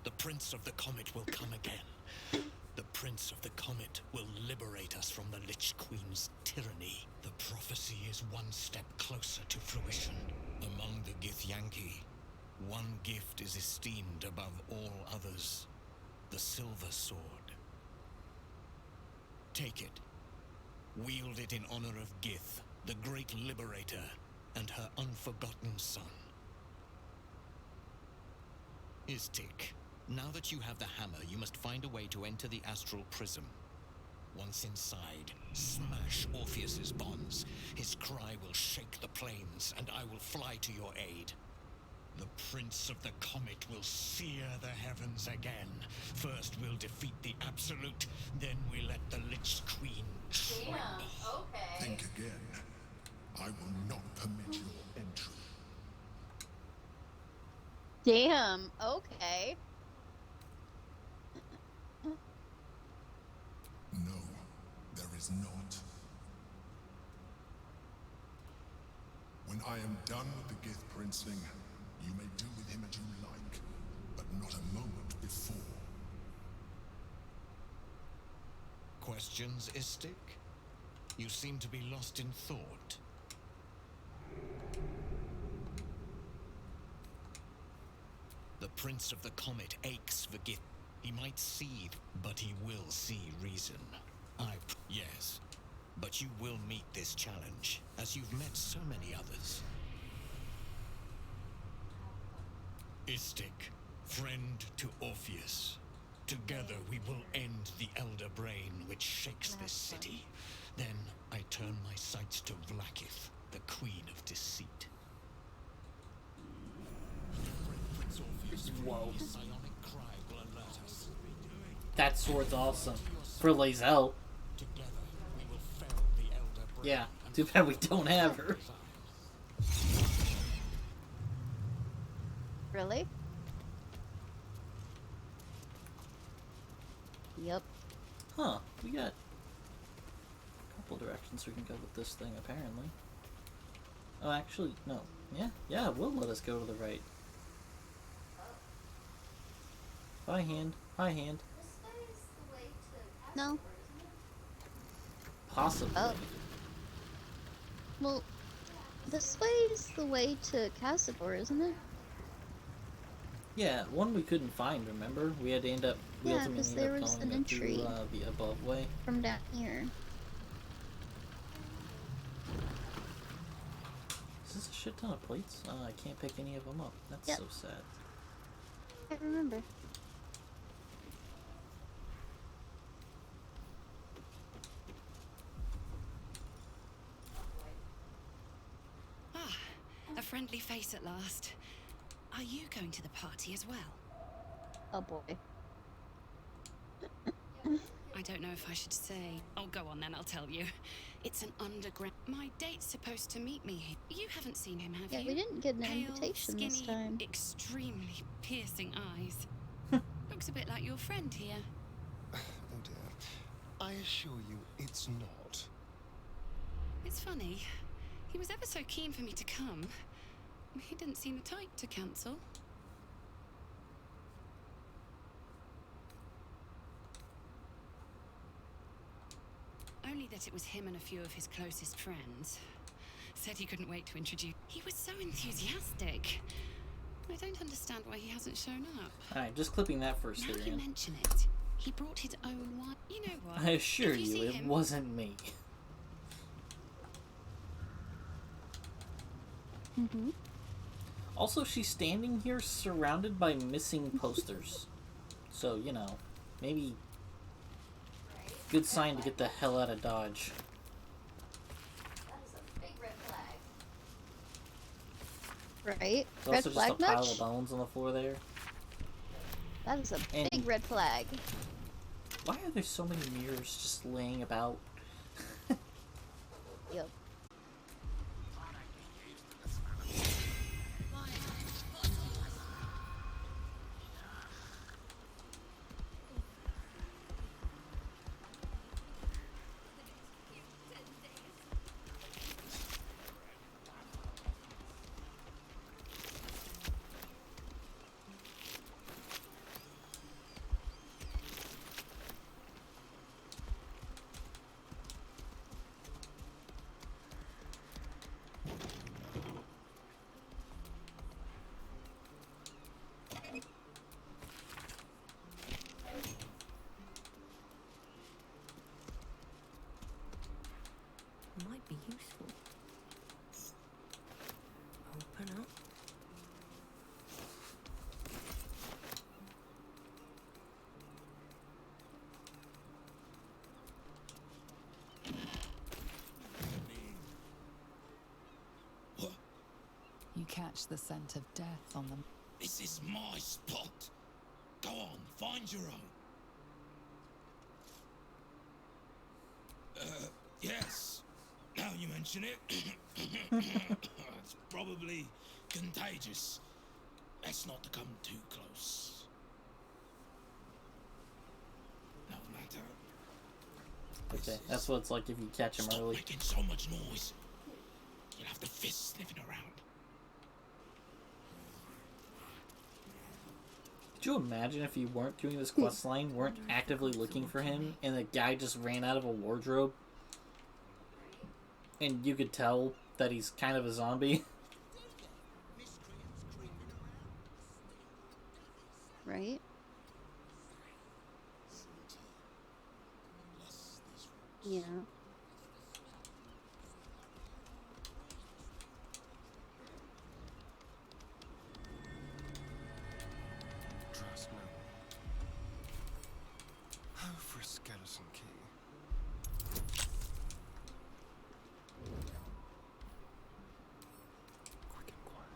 [SPEAKER 14] The Prince of the Comet will come again. The Prince of the Comet will liberate us from the Lich Queen's tyranny. The prophecy is one step closer to fruition. Among the Githyanki, one gift is esteemed above all others: the Silver Sword. Take it. Wield it in honor of Gith, the great liberator, and her unforgotten son. Istik, now that you have the hammer, you must find a way to enter the astral prism. Once inside, smash Orpheus's bonds. His cry will shake the plains, and I will fly to your aid. The Prince of the Comet will sear the heavens again. First we'll defeat the Absolute, then we let the Lich Queen tremble.
[SPEAKER 2] Damn, okay.
[SPEAKER 5] Think again. I will not permit your entry.
[SPEAKER 2] Damn, okay.
[SPEAKER 5] No, there is not. When I am done with the Gith Princeling, you may do with him as you like, but not a moment before.
[SPEAKER 14] Questions, Istik? You seem to be lost in thought. The Prince of the Comet aches for Gith. He might seethe, but he will see reason. Yes, but you will meet this challenge, as you've met so many others. Istik, friend to Orpheus. Together we will end the Elder Brain which shakes this city. Then I turn my sights to Vlaakith, the Queen of Deceit.
[SPEAKER 1] Whoa.
[SPEAKER 14] His psionic cry will alert us.
[SPEAKER 1] That sword's awesome. For Lae'zel.
[SPEAKER 14] Together we will fell the Elder Brain.
[SPEAKER 1] Yeah, too bad we don't have her.
[SPEAKER 2] Really? Yep.
[SPEAKER 1] Huh, we got a couple directions we can go with this thing, apparently. Oh, actually, no. Yeah, it will let us go to the right. Hi, hand. Hi, hand.
[SPEAKER 2] No.
[SPEAKER 1] Possibly.
[SPEAKER 2] Oh. Well, this way is the way to Castador, isn't it?
[SPEAKER 1] Yeah, one we couldn't find, remember? We had to end up... We
[SPEAKER 2] Yeah,
[SPEAKER 1] ultimately
[SPEAKER 2] because
[SPEAKER 1] ended
[SPEAKER 2] there
[SPEAKER 1] up
[SPEAKER 2] was
[SPEAKER 1] going
[SPEAKER 2] an entry
[SPEAKER 1] through the above way.
[SPEAKER 2] from down here.
[SPEAKER 1] Is this a shit ton of plates? I can't pick any of them up. That's
[SPEAKER 2] Yep.
[SPEAKER 1] so sad.
[SPEAKER 2] I remember.
[SPEAKER 13] Ah, a friendly face at last. Are you going to the party as well?
[SPEAKER 2] Oh boy.
[SPEAKER 13] I don't know if I should say. Oh, go on then, I'll tell you. It's an underground... My date's supposed to meet me here. You haven't seen him, have
[SPEAKER 2] Yeah,
[SPEAKER 13] you?
[SPEAKER 2] we didn't get an
[SPEAKER 13] Pale,
[SPEAKER 2] invitation
[SPEAKER 13] skinny,
[SPEAKER 2] this time.
[SPEAKER 13] extremely piercing eyes. Looks a bit like your friend here.
[SPEAKER 7] Oh dear. I assure you, it's not.
[SPEAKER 13] It's funny. He was ever so keen for me to come. He didn't seem the type to cancel. Only that it was him and a few of his closest friends. Said he couldn't wait to introduce... He was so enthusiastic. I don't understand why he hasn't shown up.
[SPEAKER 1] Alright, just clipping that first
[SPEAKER 13] Now
[SPEAKER 1] theory
[SPEAKER 13] you
[SPEAKER 1] in.
[SPEAKER 13] mention it, he brought his own wine. You know what?
[SPEAKER 1] I assure
[SPEAKER 13] If you
[SPEAKER 1] you,
[SPEAKER 13] see
[SPEAKER 1] it
[SPEAKER 13] him-
[SPEAKER 1] wasn't me.
[SPEAKER 2] Mm-hmm.
[SPEAKER 1] Also, she's standing here surrounded by missing posters. So, you know, maybe... Good sign to get the hell out of Dodge.
[SPEAKER 2] Right?
[SPEAKER 1] There's
[SPEAKER 2] Red
[SPEAKER 1] also
[SPEAKER 2] flag
[SPEAKER 1] just a pile
[SPEAKER 2] much?
[SPEAKER 1] of bones on the floor there.
[SPEAKER 2] That is a
[SPEAKER 1] And-
[SPEAKER 2] big red flag.
[SPEAKER 1] Why are there so many mirrors just laying about?
[SPEAKER 2] Yep.
[SPEAKER 11] Might be useful. Open up.
[SPEAKER 6] You catch the scent of death on them.
[SPEAKER 12] This is my spot. Go on, find your own. Yes. Now you mention it. It's probably contagious. Best not to come too close. No matter.
[SPEAKER 1] Okay, that's what it's like if you catch him
[SPEAKER 12] Stop
[SPEAKER 1] early.
[SPEAKER 12] making so much noise. You'll have the fists sniffing around.
[SPEAKER 1] Could you imagine if you weren't doing this quest line, weren't actively looking for him, and the guy just ran out of a wardrobe? And you could tell that he's kind of a zombie?
[SPEAKER 2] Right? Yeah.
[SPEAKER 7] Trust no one. Oh, for a skeleton key. Quick and quiet.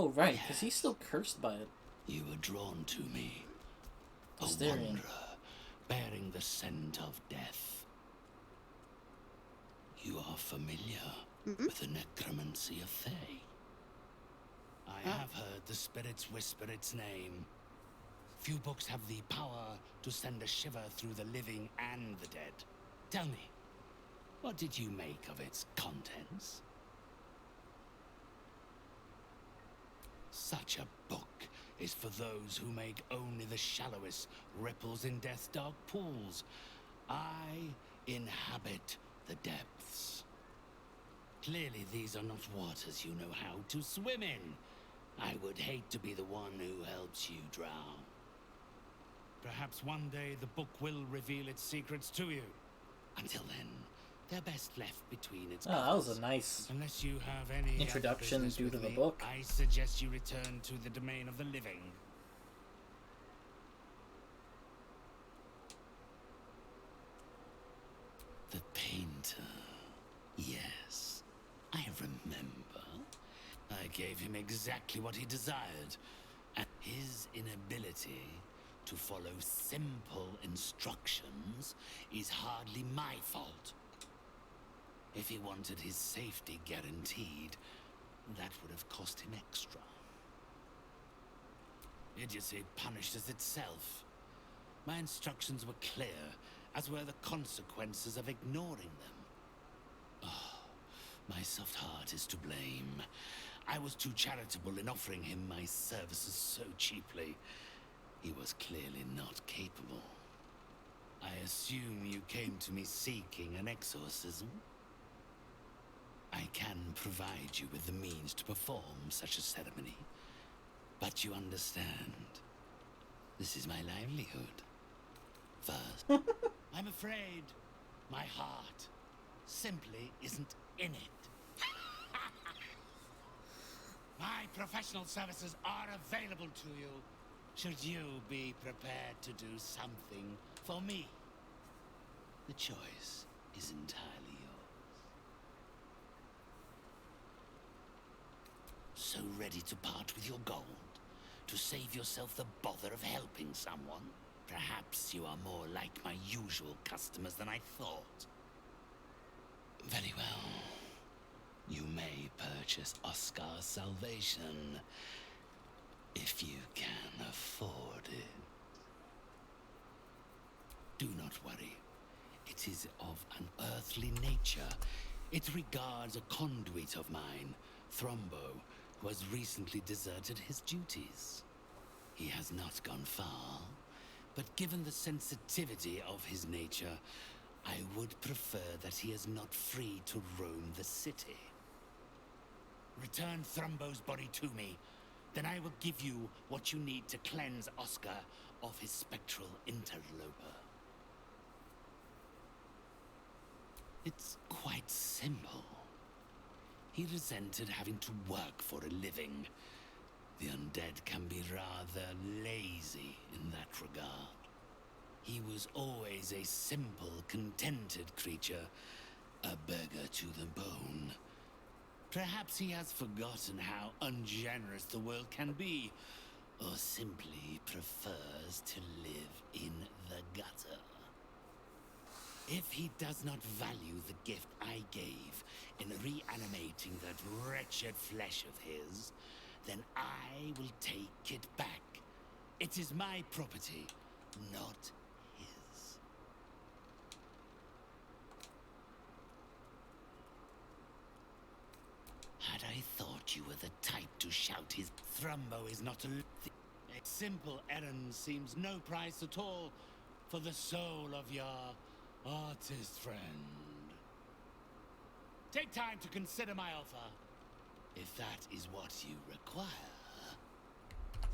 [SPEAKER 1] Oh, right, because he's still cursed by it.
[SPEAKER 15] You were drawn to me. A
[SPEAKER 1] Astarion.
[SPEAKER 15] wanderer, bearing the scent of death. You are familiar with the necromancy of Fae. I have heard the spirits whisper its name. Few books have the power to send a shiver through the living and the dead. Tell me, what did you make of its contents? Such a book is for those who make only the shallowest ripples in death's dark pools. I inhabit the depths. Clearly these are not waters you know how to swim in. I would hate to be the one who helps you drown. Perhaps one day the book will reveal its secrets to you. Until then, they're best left between its
[SPEAKER 1] Oh, that was
[SPEAKER 15] covers.
[SPEAKER 1] a nice
[SPEAKER 15] Unless you have any other
[SPEAKER 1] introduction
[SPEAKER 15] business
[SPEAKER 1] due
[SPEAKER 15] with
[SPEAKER 1] to the
[SPEAKER 15] me,
[SPEAKER 1] book.
[SPEAKER 15] I suggest you return to the domain of the living. The painter. Yes, I remember. I gave him exactly what he desired. And his inability to follow simple instructions is hardly my fault. If he wanted his safety guaranteed, that would have cost him extra. Idiocy punishes itself. My instructions were clear, as were the consequences of ignoring them. Oh, my soft heart is to blame. I was too charitable in offering him my services so cheaply. He was clearly not capable. I assume you came to me seeking an exorcism? I can provide you with the means to perform such a ceremony. But you understand, this is my livelihood. First, I'm afraid my heart simply isn't in it. My professional services are available to you, should you be prepared to do something for me. The choice is entirely yours. So ready to part with your gold? To save yourself the bother of helping someone? Perhaps you are more like my usual customers than I thought. Very well. You may purchase Oscar's salvation if you can afford it. Do not worry. It is of an earthly nature. It regards a conduit of mine, Thrombo, who has recently deserted his duties. He has not gone far, but given the sensitivity of his nature, I would prefer that he is not free to roam the city. Return Thrombo's body to me, then I will give you what you need to cleanse Oscar of his spectral interloper. It's quite simple. He resented having to work for a living. The undead can be rather lazy in that regard. He was always a simple, contented creature, a beggar to the bone. Perhaps he has forgotten how ungenerous the world can be, or simply prefers to live in the gutter. If he does not value the gift I gave in reanimating that wretched flesh of his, then I will take it back. It is my property, not his. Had I thought you were the type to shout his Thrumbo is not a simple errand seems no price at all for the soul of your artist friend. Take time to consider my offer. If that is what you require,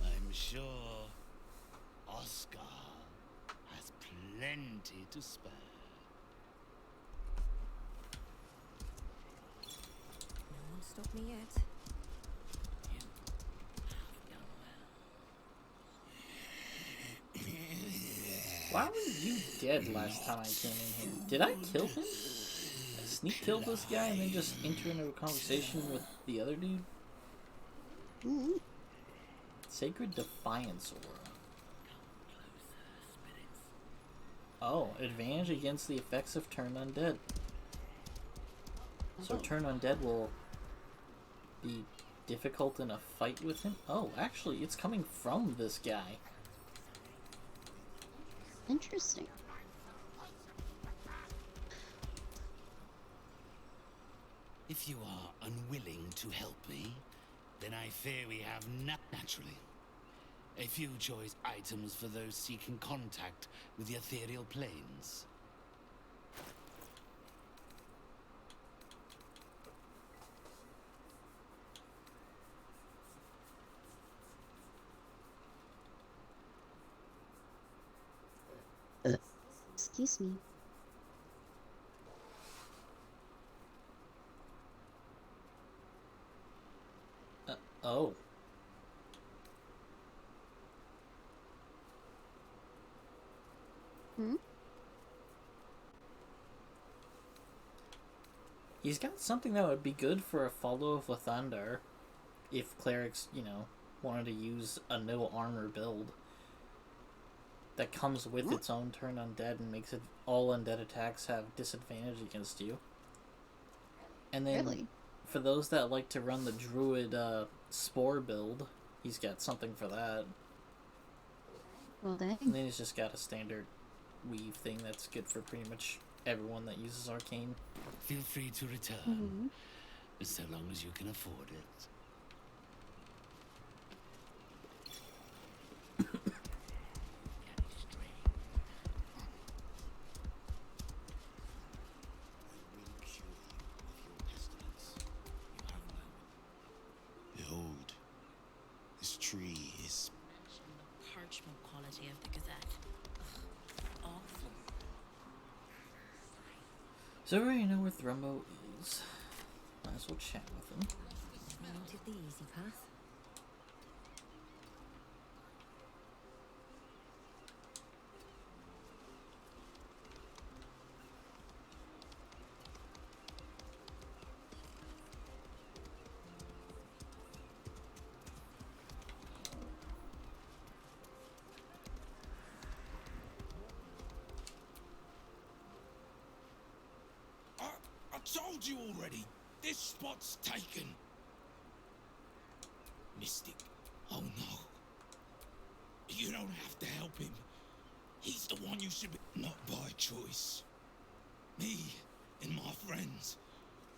[SPEAKER 15] I'm sure Oscar has plenty to spare.
[SPEAKER 11] No one stopped me yet.
[SPEAKER 1] Why were you dead last time I came in here? Did I kill him? I sneak killed this guy and then just enter into a conversation with the other dude?
[SPEAKER 2] Mm.
[SPEAKER 1] Sacred Defiance Aura. Oh, advantage against the effects of Turn Undead. So Turn Undead will be difficult in a fight with him? Oh, actually, it's coming from this guy.
[SPEAKER 2] Interesting.
[SPEAKER 15] If you are unwilling to help me, then I fear we have naturally a few choice items for those seeking contact with the ethereal planes.
[SPEAKER 2] Excuse me.
[SPEAKER 1] Oh.
[SPEAKER 2] Hmm?
[SPEAKER 1] He's got something that would be good for a follow of Lathander if clerics, you know, wanted to use a no armor build that comes with its own turn undead and makes it all undead attacks have disadvantage against you. And then
[SPEAKER 2] Really?
[SPEAKER 1] for those that like to run the druid spore build, he's got something for that.
[SPEAKER 2] Well, dang.
[SPEAKER 1] And then he's just got a standard weave thing that's good for pretty much everyone that uses arcane.
[SPEAKER 15] Feel free to return, so long as you can afford it.
[SPEAKER 12] Behold, this tree is
[SPEAKER 16] Parchment quality of the Gazette. Ugh, awful.
[SPEAKER 1] So we already know where Thrumbo is. Might as well chat with him.
[SPEAKER 11] Wanted the easy path.
[SPEAKER 12] I told you already. This spot's taken. Mystic. Oh no. You don't have to help him. He's the one you should be. Not by choice. Me and my friends,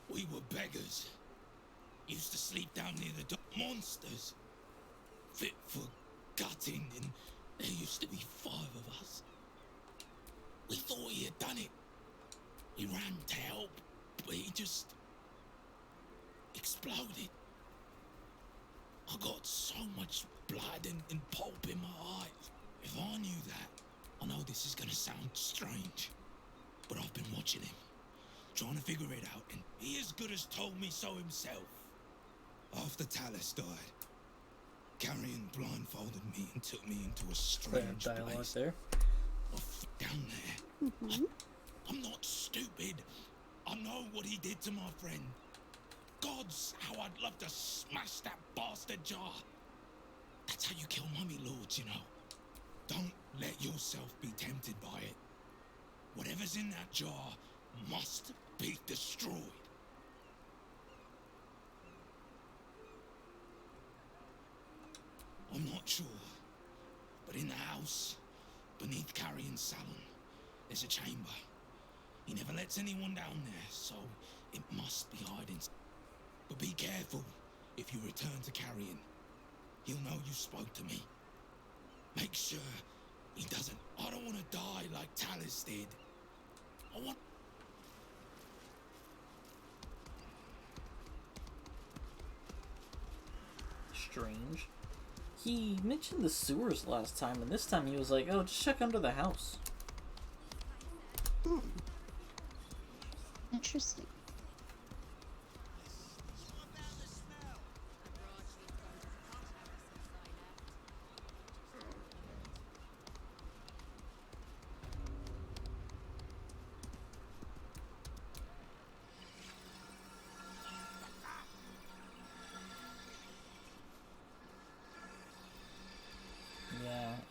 [SPEAKER 12] we were beggars. Used to sleep down near the monsters. Fit for gutting, and there used to be 5 of us. We thought he had done it. We ran to help, but he just exploded. I got so much blood and pulp in my eyes. If I knew that, I know this is gonna sound strange, but I've been watching him, trying to figure it out, and he as good as told me so himself. After Talus died, Carrion blindfolded me and took me into a strange place.
[SPEAKER 1] There.
[SPEAKER 12] Down there. I'm not stupid. I know what he did to my friend. Gods, how I'd love to smash that bastard jar. That's how you kill mummy lords, you know. Don't let yourself be tempted by it. Whatever's in that jar must be destroyed. I'm not sure, but in the house, beneath Carrion's salon, there's a chamber. He never lets anyone down there, so it must be hiding. But be careful if you return to Carrion. He'll know you spoke to me. Make sure he doesn't. I don't want to die like Talus did. I want...
[SPEAKER 1] Strange. He mentioned the sewers last time, and this time he was like, oh, just check under the house.
[SPEAKER 2] Interesting.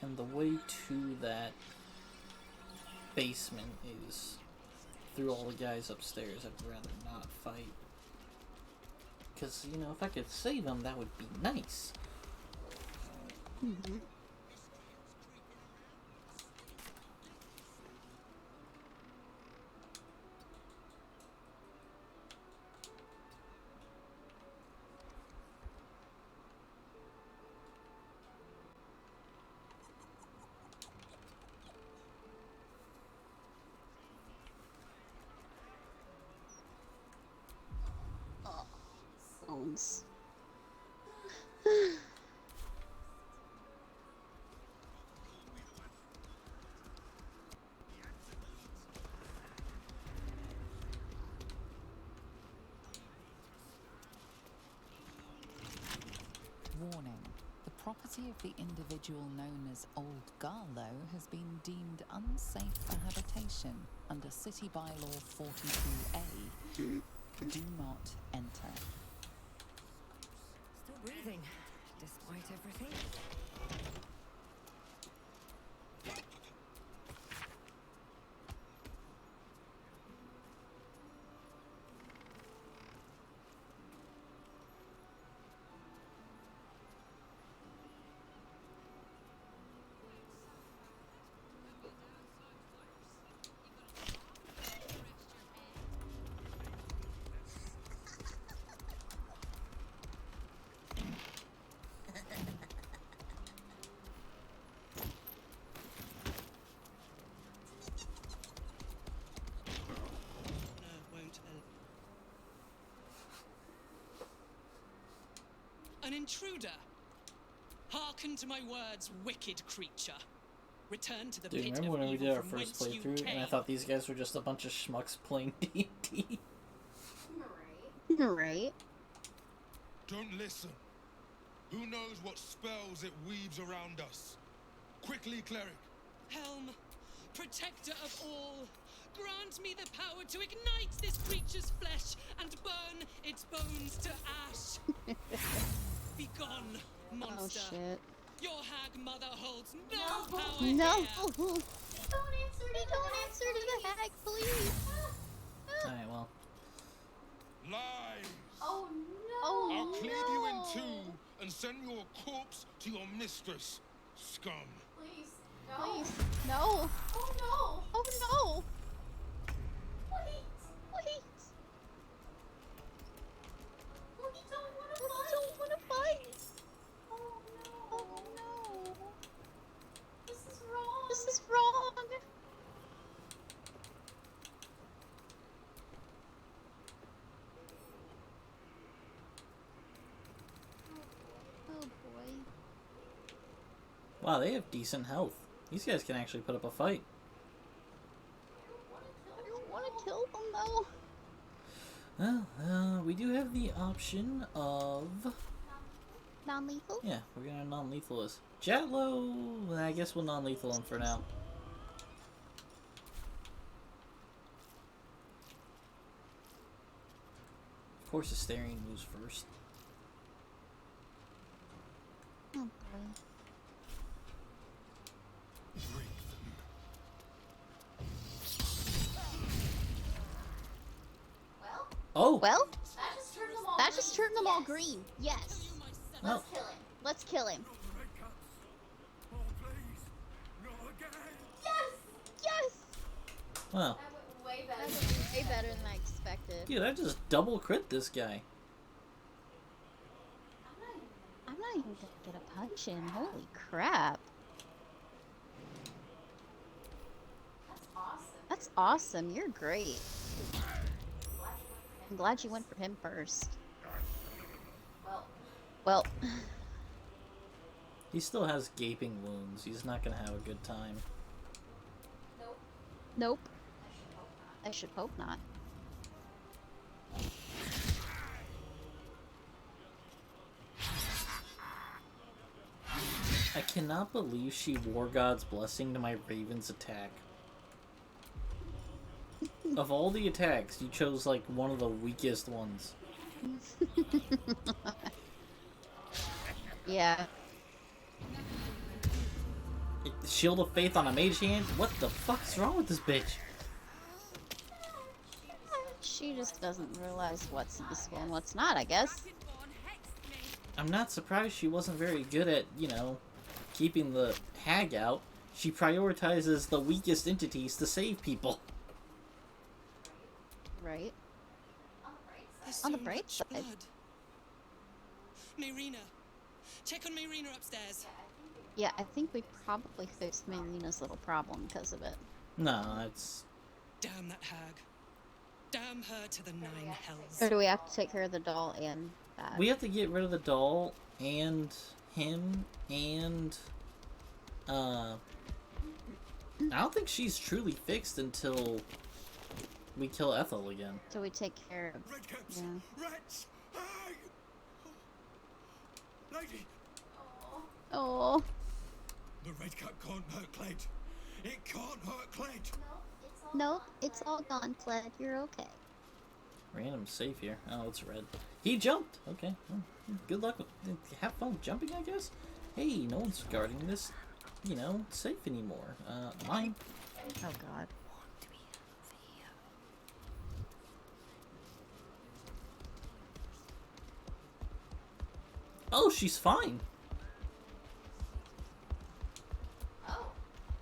[SPEAKER 1] And the way to that basement is through all the guys upstairs. I'd rather not fight. Because, you know, if I could save them, that would be nice.
[SPEAKER 2] Mm-hmm. Bones.
[SPEAKER 6] Warning. The property of the individual known as Old Garlow has been deemed unsafe for habitation under City Bylaw 42A. Do not enter.
[SPEAKER 11] Still breathing, despite everything.
[SPEAKER 3] An intruder! Hearken to my words, wicked creature. Return to the
[SPEAKER 1] Dude,
[SPEAKER 3] pit
[SPEAKER 1] remember
[SPEAKER 3] of
[SPEAKER 1] when we
[SPEAKER 3] evil
[SPEAKER 1] did our
[SPEAKER 3] from
[SPEAKER 1] first
[SPEAKER 3] whence you
[SPEAKER 1] playthrough and I
[SPEAKER 3] came?
[SPEAKER 1] thought these guys were just a bunch of schmucks playing D&D?
[SPEAKER 2] Right.
[SPEAKER 17] Don't listen. Who knows what spells it weaves around us? Quickly, cleric.
[SPEAKER 3] Helm, protector of all, grant me the power to ignite this creature's flesh and burn its bones to ash. Be gone, monster.
[SPEAKER 2] Oh shit.
[SPEAKER 3] Your hag mother holds no power
[SPEAKER 2] No!
[SPEAKER 3] here.
[SPEAKER 2] Don't answer to the hag, please!
[SPEAKER 1] Alright, well.
[SPEAKER 17] Lies!
[SPEAKER 2] Oh no!
[SPEAKER 17] I'll cleave you in two and send your corpse to your mistress, scum.
[SPEAKER 2] Please, no! Please, no! Oh no! Oh no! Wait! Wait! We don't wanna fight! Oh no! Oh no! This is wrong! This is wrong! Oh boy.
[SPEAKER 1] Wow, they have decent health. These guys can actually put up a fight.
[SPEAKER 2] I don't want to kill them though.
[SPEAKER 1] Well, we do have the option of...
[SPEAKER 2] Non-lethal?
[SPEAKER 1] Yeah, we're gonna non-lethal this. Jetlo! I guess we'll non-lethal him for now. Of course, Asterion moves first.
[SPEAKER 2] Oh boy.
[SPEAKER 1] Oh!
[SPEAKER 2] Well, that just turned them all green. Yes.
[SPEAKER 1] Well,
[SPEAKER 2] Let's kill him. Yes! Yes!
[SPEAKER 1] well.
[SPEAKER 2] That went way better than I expected.
[SPEAKER 1] Dude, I just double crit this guy.
[SPEAKER 2] I'm not even gonna get a punch in. Holy crap. That's awesome. You're great. I'm glad you went for him first. Well.
[SPEAKER 1] He still has gaping wounds. He's not gonna have a good time.
[SPEAKER 2] Nope. I should hope not.
[SPEAKER 1] I cannot believe she wore God's blessing to my Raven's attack. Of all the attacks, you chose like one of the weakest ones.
[SPEAKER 2] Yeah.
[SPEAKER 1] Shield of Faith on a mage hand? What the fuck's wrong with this bitch?
[SPEAKER 2] She just doesn't realize what's useful and what's not, I guess.
[SPEAKER 1] I'm not surprised she wasn't very good at, you know, keeping the hag out. She prioritizes the weakest entities to save people.
[SPEAKER 2] Right.
[SPEAKER 3] There's
[SPEAKER 2] On
[SPEAKER 3] so
[SPEAKER 2] the bright
[SPEAKER 3] much
[SPEAKER 2] side.
[SPEAKER 3] blood. Marina, check on Marina upstairs.
[SPEAKER 2] Yeah, I think we probably fixed Marina's little problem because of it.
[SPEAKER 1] No, it's...
[SPEAKER 3] Damn that hag. Damn her to the 9 hells.
[SPEAKER 2] Or do we have to take care of the doll and that?
[SPEAKER 1] We have to get rid of the doll, and him, and... I don't think she's truly fixed until we kill Ethel again.
[SPEAKER 2] So we take care of...
[SPEAKER 17] Redcaps!
[SPEAKER 2] Yeah.
[SPEAKER 17] Rats! Hag! Lady!
[SPEAKER 2] Oh.
[SPEAKER 17] The Redcap can't hurt Cled. It can't hurt Cled.
[SPEAKER 2] Nope, it's all gone, Cled. You're okay.
[SPEAKER 1] Random safe here. Oh, it's red. He jumped! Okay. Well, good luck with... Have fun with jumping, I guess? Hey, no one's guarding this, you know, safe anymore. Mine.
[SPEAKER 2] Oh, God.
[SPEAKER 1] Oh, she's fine!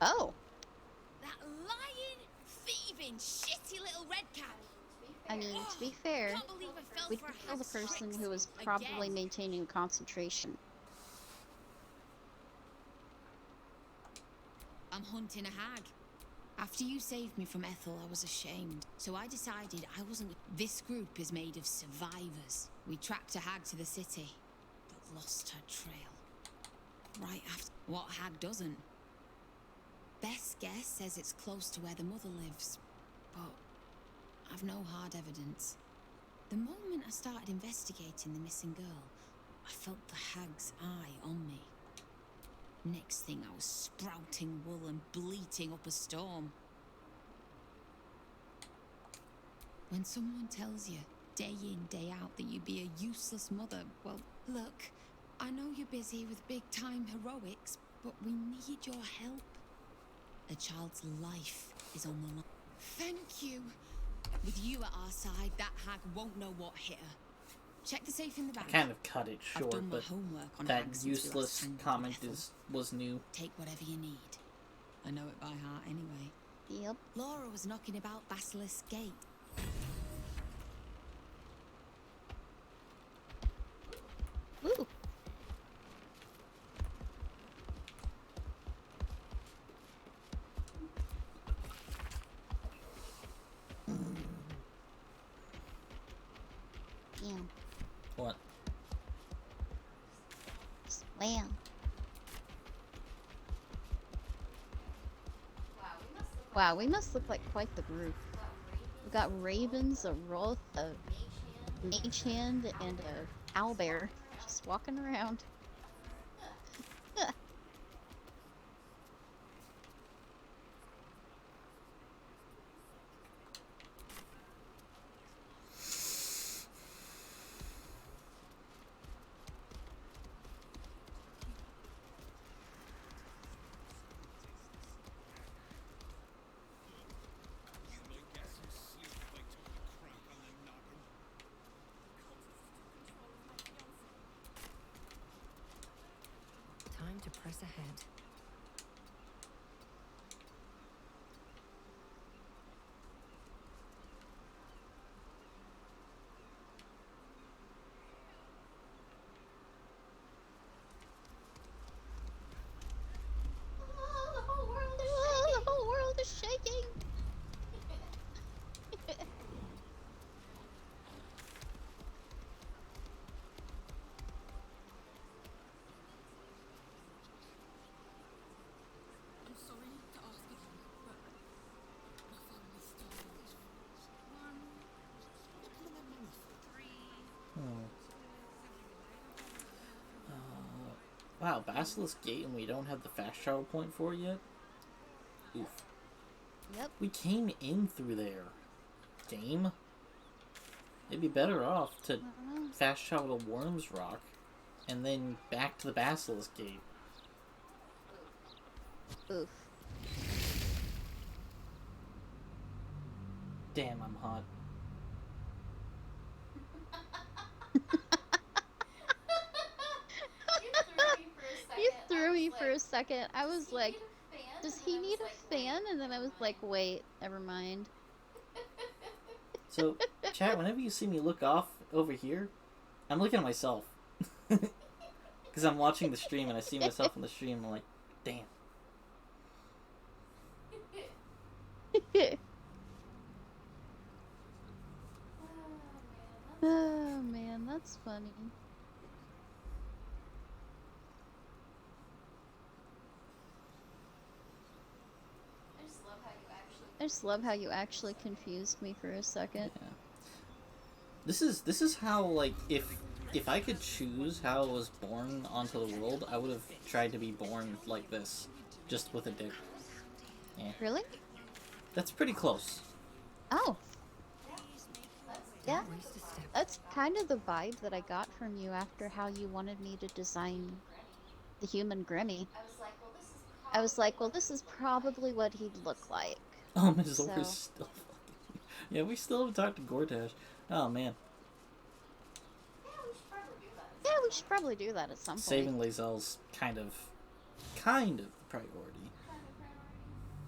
[SPEAKER 2] Oh.
[SPEAKER 10] That lying, thieving, shitty little redcap.
[SPEAKER 2] I mean, to be fair,
[SPEAKER 10] Can't believe I fell
[SPEAKER 2] we
[SPEAKER 10] for
[SPEAKER 2] did
[SPEAKER 10] a
[SPEAKER 2] kill the
[SPEAKER 10] hag's
[SPEAKER 2] person
[SPEAKER 10] tricks
[SPEAKER 2] who was probably
[SPEAKER 10] again.
[SPEAKER 2] maintaining concentration.
[SPEAKER 10] I'm hunting a hag. After you saved me from Ethel, I was ashamed. So I decided I wasn't... This group is made of survivors. We tracked a hag to the city, but lost her trail. Right after... What hag doesn't? Best guess says it's close to where the mother lives, but I've no hard evidence. The moment I started investigating the missing girl, I felt the hag's eye on me. Next thing, I was sprouting wool and bleating up a storm. When someone tells you, day in, day out, that you'd be a useless mother, well, look, I know you're busy with big-time heroics, but we need your help. A child's life is on the line. Thank you. With you at our side, that hag won't know what hit her. Check the safe in the back.
[SPEAKER 1] I kind of cut it
[SPEAKER 10] I've
[SPEAKER 1] short,
[SPEAKER 10] done my
[SPEAKER 1] but
[SPEAKER 10] homework on
[SPEAKER 1] that
[SPEAKER 10] hags since we last
[SPEAKER 1] useless
[SPEAKER 10] strangled
[SPEAKER 1] comment
[SPEAKER 10] Ethel.
[SPEAKER 1] was new.
[SPEAKER 10] Take whatever you need. I know it by heart anyway.
[SPEAKER 2] Yep.
[SPEAKER 10] Laura was knocking about Basilisk Gate.
[SPEAKER 2] Woo. Damn.
[SPEAKER 1] What?
[SPEAKER 2] Slam. Wow, we must look like quite the group. We've got ravens, a Roth, a mage hand, and a owlbear just walking around.
[SPEAKER 11] Time to press ahead.
[SPEAKER 2] Oh, the whole world is shaking.
[SPEAKER 3] I'm sorry to ask again, but my family's still alive. 1, look at my mouth. 3.
[SPEAKER 1] Wow, Basilisk Gate and we don't have the fast travel point for it yet? Oof.
[SPEAKER 2] Yep.
[SPEAKER 1] We came in through there. Game? It'd be better off to fast travel to Worms Rock and then back to the Basilisk Gate.
[SPEAKER 2] Oof.
[SPEAKER 1] Damn, I'm hot.
[SPEAKER 2] You threw me for a second. I was like, does he need a fan? And then I was like, wait, never mind.
[SPEAKER 1] So, chat, whenever you see me look off over here, I'm looking at myself. Because I'm watching the stream and I see myself on the stream and I'm like, damn.
[SPEAKER 2] Oh man, that's funny. I just love how you actually confused me for a second.
[SPEAKER 1] Yeah. This is how, like, if I could choose how I was born onto the world, I would have tried to be born like this, just with a dick. Yeah.
[SPEAKER 2] Really?
[SPEAKER 1] That's pretty close.
[SPEAKER 2] Oh. Yeah. That's kind of the vibe that I got from you after how you wanted me to design the human Grimmy. I was like, well, this is probably what he'd look like.
[SPEAKER 1] Oh, Ms. Orr's still fucking... Yeah, we still haven't talked to Gortash. Oh, man.
[SPEAKER 2] Yeah, we should probably do that at some point.
[SPEAKER 1] Saving Lae'zel's kind of priority.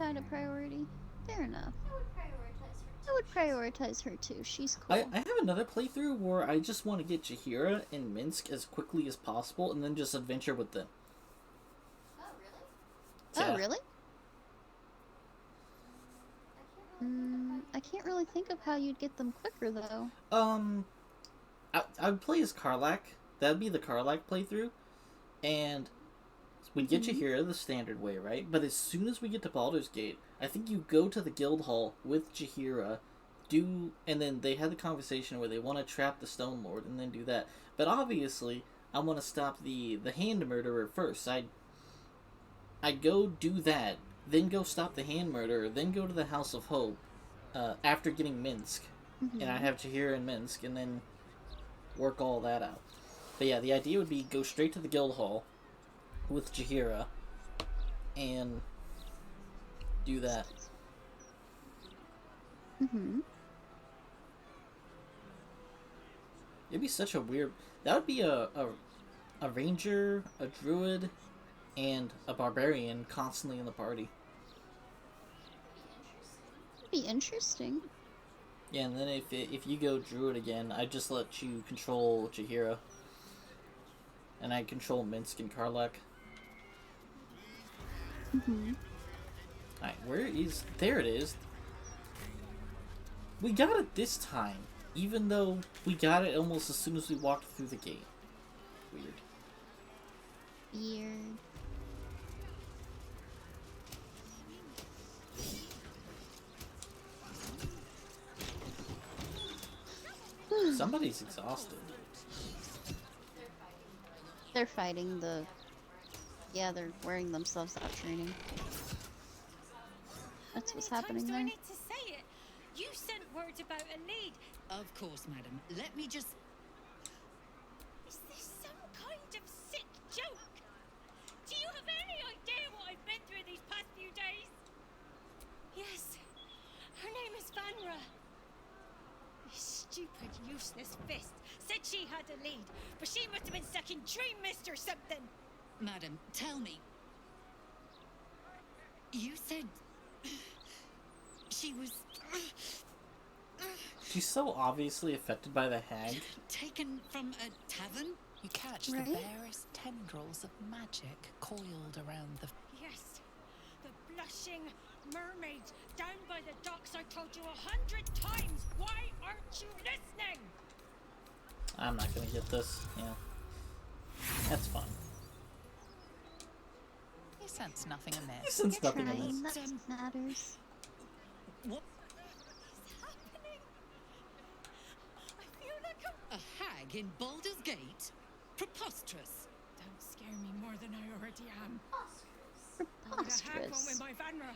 [SPEAKER 2] Kind of priority. Fair enough. I would prioritize her too. She's cool.
[SPEAKER 1] I have another playthrough where I just want to get Jaheira and Minsk as quickly as possible and then just adventure with them.
[SPEAKER 2] Oh, really? I can't really think of how you'd get them quicker, though.
[SPEAKER 1] I would play as Karlach. That'd be the Karlach playthrough. And we'd get Jaheira the standard way, right? But as soon as we get to Baldur's Gate, I think you go to the guild hall with Jaheira, and then they had the conversation where they want to trap the Stone Lord and then do that. But obviously, I want to stop the hand murderer first. I'd go do that, then go stop the hand murderer, then go to the House of Hope, after getting Minsk. And I have Jaheira and Minsk, and then work all that out. But yeah, the idea would be go straight to the guild hall with Jaheira and do that. It'd be such a weird... That would be a ranger, a druid, and a barbarian constantly in the party.
[SPEAKER 2] Be interesting.
[SPEAKER 1] Yeah, and then if you go druid again, I just let you control Jaheira. And I control Minsk and Karlach. Alright, where is... There it is. We got it this time. Even though we got it almost as soon as we walked through the gate. Weird.
[SPEAKER 2] Weird.
[SPEAKER 1] Somebody's exhausted.
[SPEAKER 2] They're fighting the... Yeah, they're wearing themselves out training. That's what's happening there.
[SPEAKER 9] I need to say it. You sent word about a lead.
[SPEAKER 10] Of course, madam. Let me just...
[SPEAKER 9] Is this some kind of sick joke? Do you have any idea what I've been through these past few days? Yes. Her name is Vanra. This stupid, useless fist said she had a lead, but she must have been stuck in Dream Mist or something.
[SPEAKER 10] Madam, tell me. You said... she was...
[SPEAKER 1] She's so obviously affected by the hag.
[SPEAKER 10] taken from a tavern?
[SPEAKER 6] You catch the barest tendrils of magic coiled around the...
[SPEAKER 9] Yes, the blushing mermaid down by the docks. I told you 100 times. Why aren't you listening?
[SPEAKER 1] I'm not gonna get this. Yeah. That's fine.
[SPEAKER 6] You sense nothing amiss.
[SPEAKER 1] You sense nothing amiss.
[SPEAKER 2] That's what matters.
[SPEAKER 10] What?
[SPEAKER 9] What's happening? I feel like I'm...
[SPEAKER 10] A hag in Baldur's Gate? Preposterous.
[SPEAKER 9] Don't scare me more than I already am. But a hag won't win my Vanra.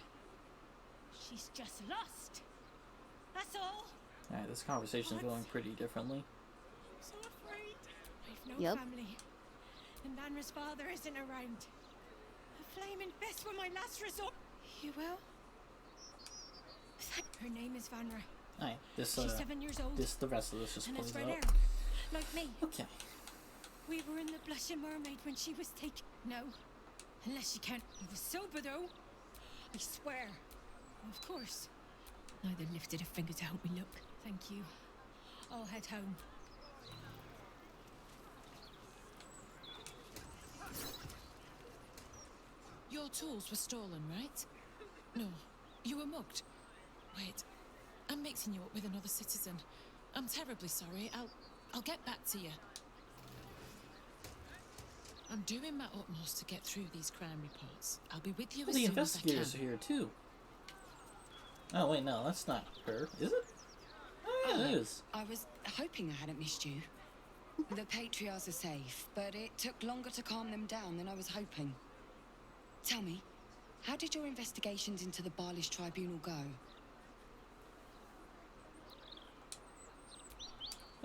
[SPEAKER 9] She's just lost. That's all.
[SPEAKER 1] Alright, this conversation's going pretty differently.
[SPEAKER 9] I'm so afraid. I've no family. And Vanra's father isn't around.
[SPEAKER 13] A flaming fist were my last resort. You will? Her name is Van Ray.
[SPEAKER 1] Alright, this
[SPEAKER 13] She's 7 years old.
[SPEAKER 1] the rest of this just
[SPEAKER 13] And
[SPEAKER 1] plays
[SPEAKER 13] it's red
[SPEAKER 1] out.
[SPEAKER 13] hair, like me.
[SPEAKER 1] Okay.
[SPEAKER 13] We were in the Blushing Mermaid when she was taken. No, unless you can't. He was sober though. I swear. Of course. Neither lifted a finger to help me look. Thank you. I'll head home.
[SPEAKER 3] Your tools were stolen, right? No, you were mugged. Wait, I'm mixing you up with another citizen. I'm terribly sorry. I'll get back to you. I'm doing my utmost to get through these crime reports. I'll be with you as
[SPEAKER 1] The
[SPEAKER 3] soon as I can.
[SPEAKER 1] investigators are here too. Oh wait, no, that's not her, is it? Oh, yeah, it is.
[SPEAKER 18] I was hoping I hadn't missed you. The Patriarchs are safe, but it took longer to calm them down than I was hoping. Tell me, how did your investigations into the Baelish Tribunal go?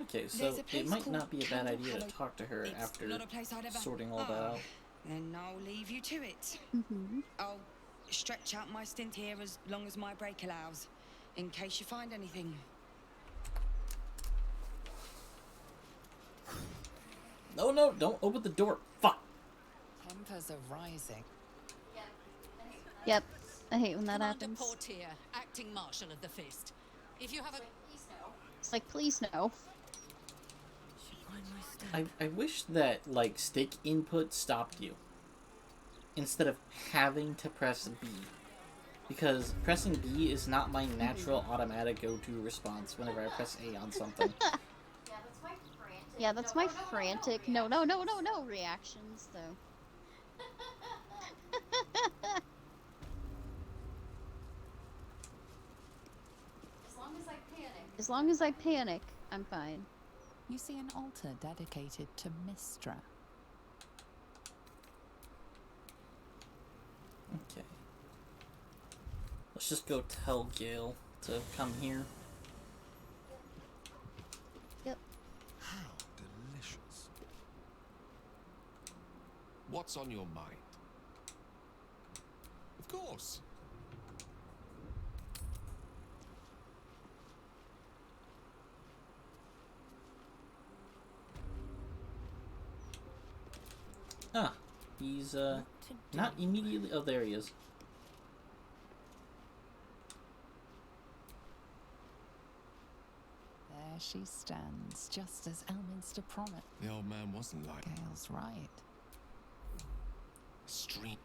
[SPEAKER 1] Okay, so it might not be a bad idea to talk to her after
[SPEAKER 18] not a place I'd ever...
[SPEAKER 1] sorting all that out.
[SPEAKER 18] Then I'll leave you to it. I'll stretch out my stint here as long as my break allows, in case you find anything.
[SPEAKER 1] No, no, don't open the door. Fuck.
[SPEAKER 6] Tempers are rising.
[SPEAKER 2] Yep. I hate when that
[SPEAKER 19] Commander
[SPEAKER 2] happens.
[SPEAKER 19] Portier, acting Marshal of the Fist. If you have a...
[SPEAKER 2] It's like, please no.
[SPEAKER 1] I wish that, like, stick input stopped you. Instead of having to press B. Because pressing B is not my natural automatic go-to response whenever I press A on something.
[SPEAKER 2] Yeah, that's my frantic no reactions, though. As long as I panic, I'm fine.
[SPEAKER 6] You see an altar dedicated to Mistra.
[SPEAKER 1] Okay. Let's just go tell Gale to come here.
[SPEAKER 2] Yep.
[SPEAKER 17] How delicious.
[SPEAKER 20] What's on your mind? Of course.
[SPEAKER 1] Ah, he's, not immediately... Oh, there he is.
[SPEAKER 6] There she stands, just as Elminster promised.
[SPEAKER 20] The old man wasn't like...
[SPEAKER 6] Gale's right.
[SPEAKER 20] Stream.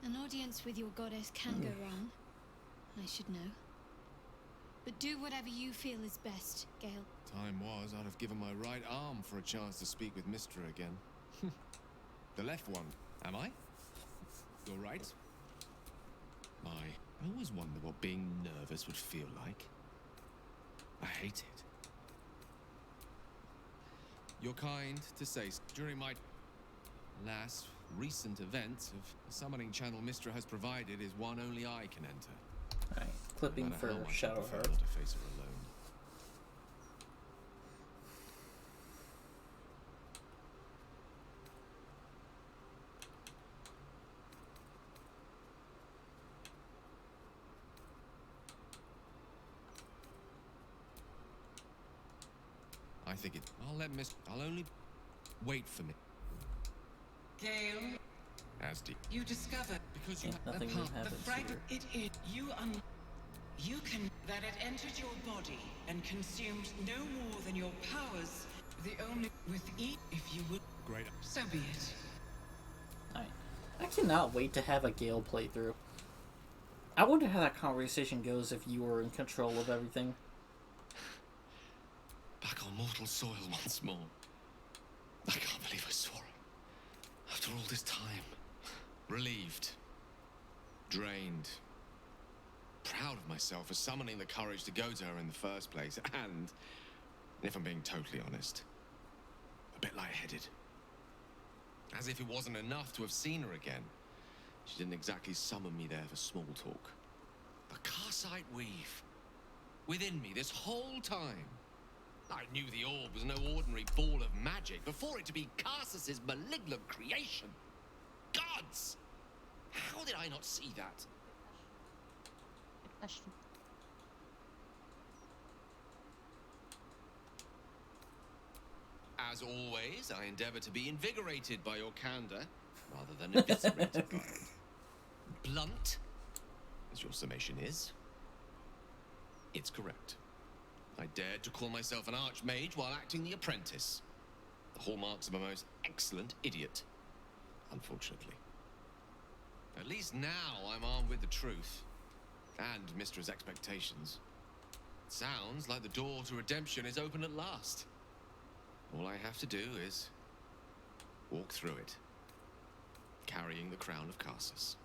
[SPEAKER 8] An audience with your goddess can go wrong. I should know. But do whatever you feel is best, Gale.
[SPEAKER 20] Time was, I'd have given my right arm for a chance to speak with Mistra again. The left one, am I? You're right. I always wonder what being nervous would feel like. I hate it. You're kind to say during my last recent event of the summoning channel Mistra has provided is one only I can enter.
[SPEAKER 1] Alright, clipping for Shadowheart.
[SPEAKER 20] To face her alone. I think it. I'll only wait for me.
[SPEAKER 21] Gale,
[SPEAKER 20] As deep.
[SPEAKER 21] you discovered because you
[SPEAKER 1] Yeah, nothing new happens
[SPEAKER 21] the fragment
[SPEAKER 1] here.
[SPEAKER 21] it you can that it entered your body and consumed no more than your powers. The only with each if you would.
[SPEAKER 20] Great.
[SPEAKER 21] So be it.
[SPEAKER 1] Alright. I cannot wait to have a Gale playthrough. I wonder how that conversation goes if you were in control of everything.
[SPEAKER 20] Back on mortal soil once more. I can't believe I saw her. After all this time. Relieved. Drained. Proud of myself for summoning the courage to go to her in the first place. And, if I'm being totally honest, a bit lightheaded. As if it wasn't enough to have seen her again. She didn't exactly summon me there for small talk. The Karsite weave. Within me this whole time. I knew the orb was no ordinary ball of magic before it to be Karsus's malignant creation. Gods! did I not see that?
[SPEAKER 2] Good question.
[SPEAKER 20] As always, I endeavor to be invigorated by your candor, rather than eviscerated by it. Blunt, as your summation is, it's correct. I dared to call myself an archmage while acting the apprentice. The hallmarks of a most excellent idiot, unfortunately. At least now I'm armed with the truth, and Mistra's expectations. It sounds like the door to redemption is open at last. All I have to do is walk through it, carrying the crown of Carsus.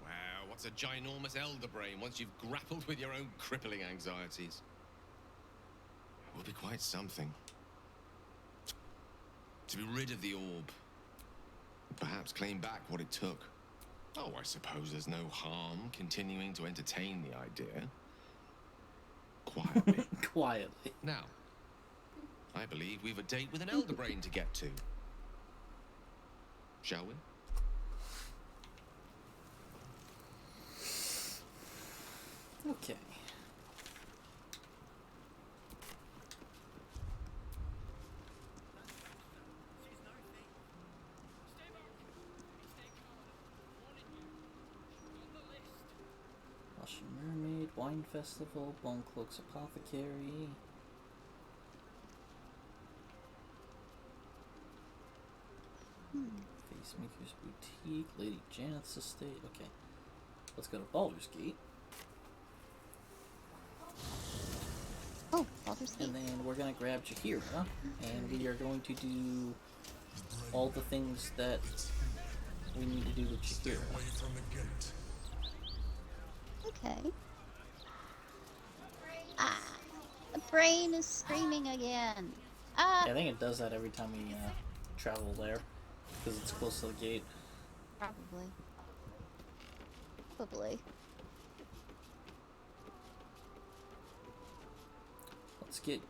[SPEAKER 20] Wow, what's a ginormous elder brain once you've grappled with your own crippling anxieties? It will be quite something. To be rid of the orb, perhaps claim back what it took. Oh, I suppose there's no harm continuing to entertain the idea. Quietly.
[SPEAKER 1] Quietly.
[SPEAKER 20] Now, I believe we've a date with an elder brain to get to. Shall we?
[SPEAKER 1] Okay. Russian Mermaid, Wine Festival, Bone Cloaks Apothecary. Facemaker's Boutique, Lady Janet's Estate. Okay. Let's go to Baldur's Gate.
[SPEAKER 2] Oh, Baldur's Gate.
[SPEAKER 1] And then we're gonna grab Jaheira, and we are going to do all the things that we need to do with Jaheira.
[SPEAKER 2] Okay. Ah, the brain is screaming again. Ah.
[SPEAKER 1] Yeah, I think it does that every time we travel there, because it's close to the gate.
[SPEAKER 2] Probably. Probably.
[SPEAKER 1] Let's get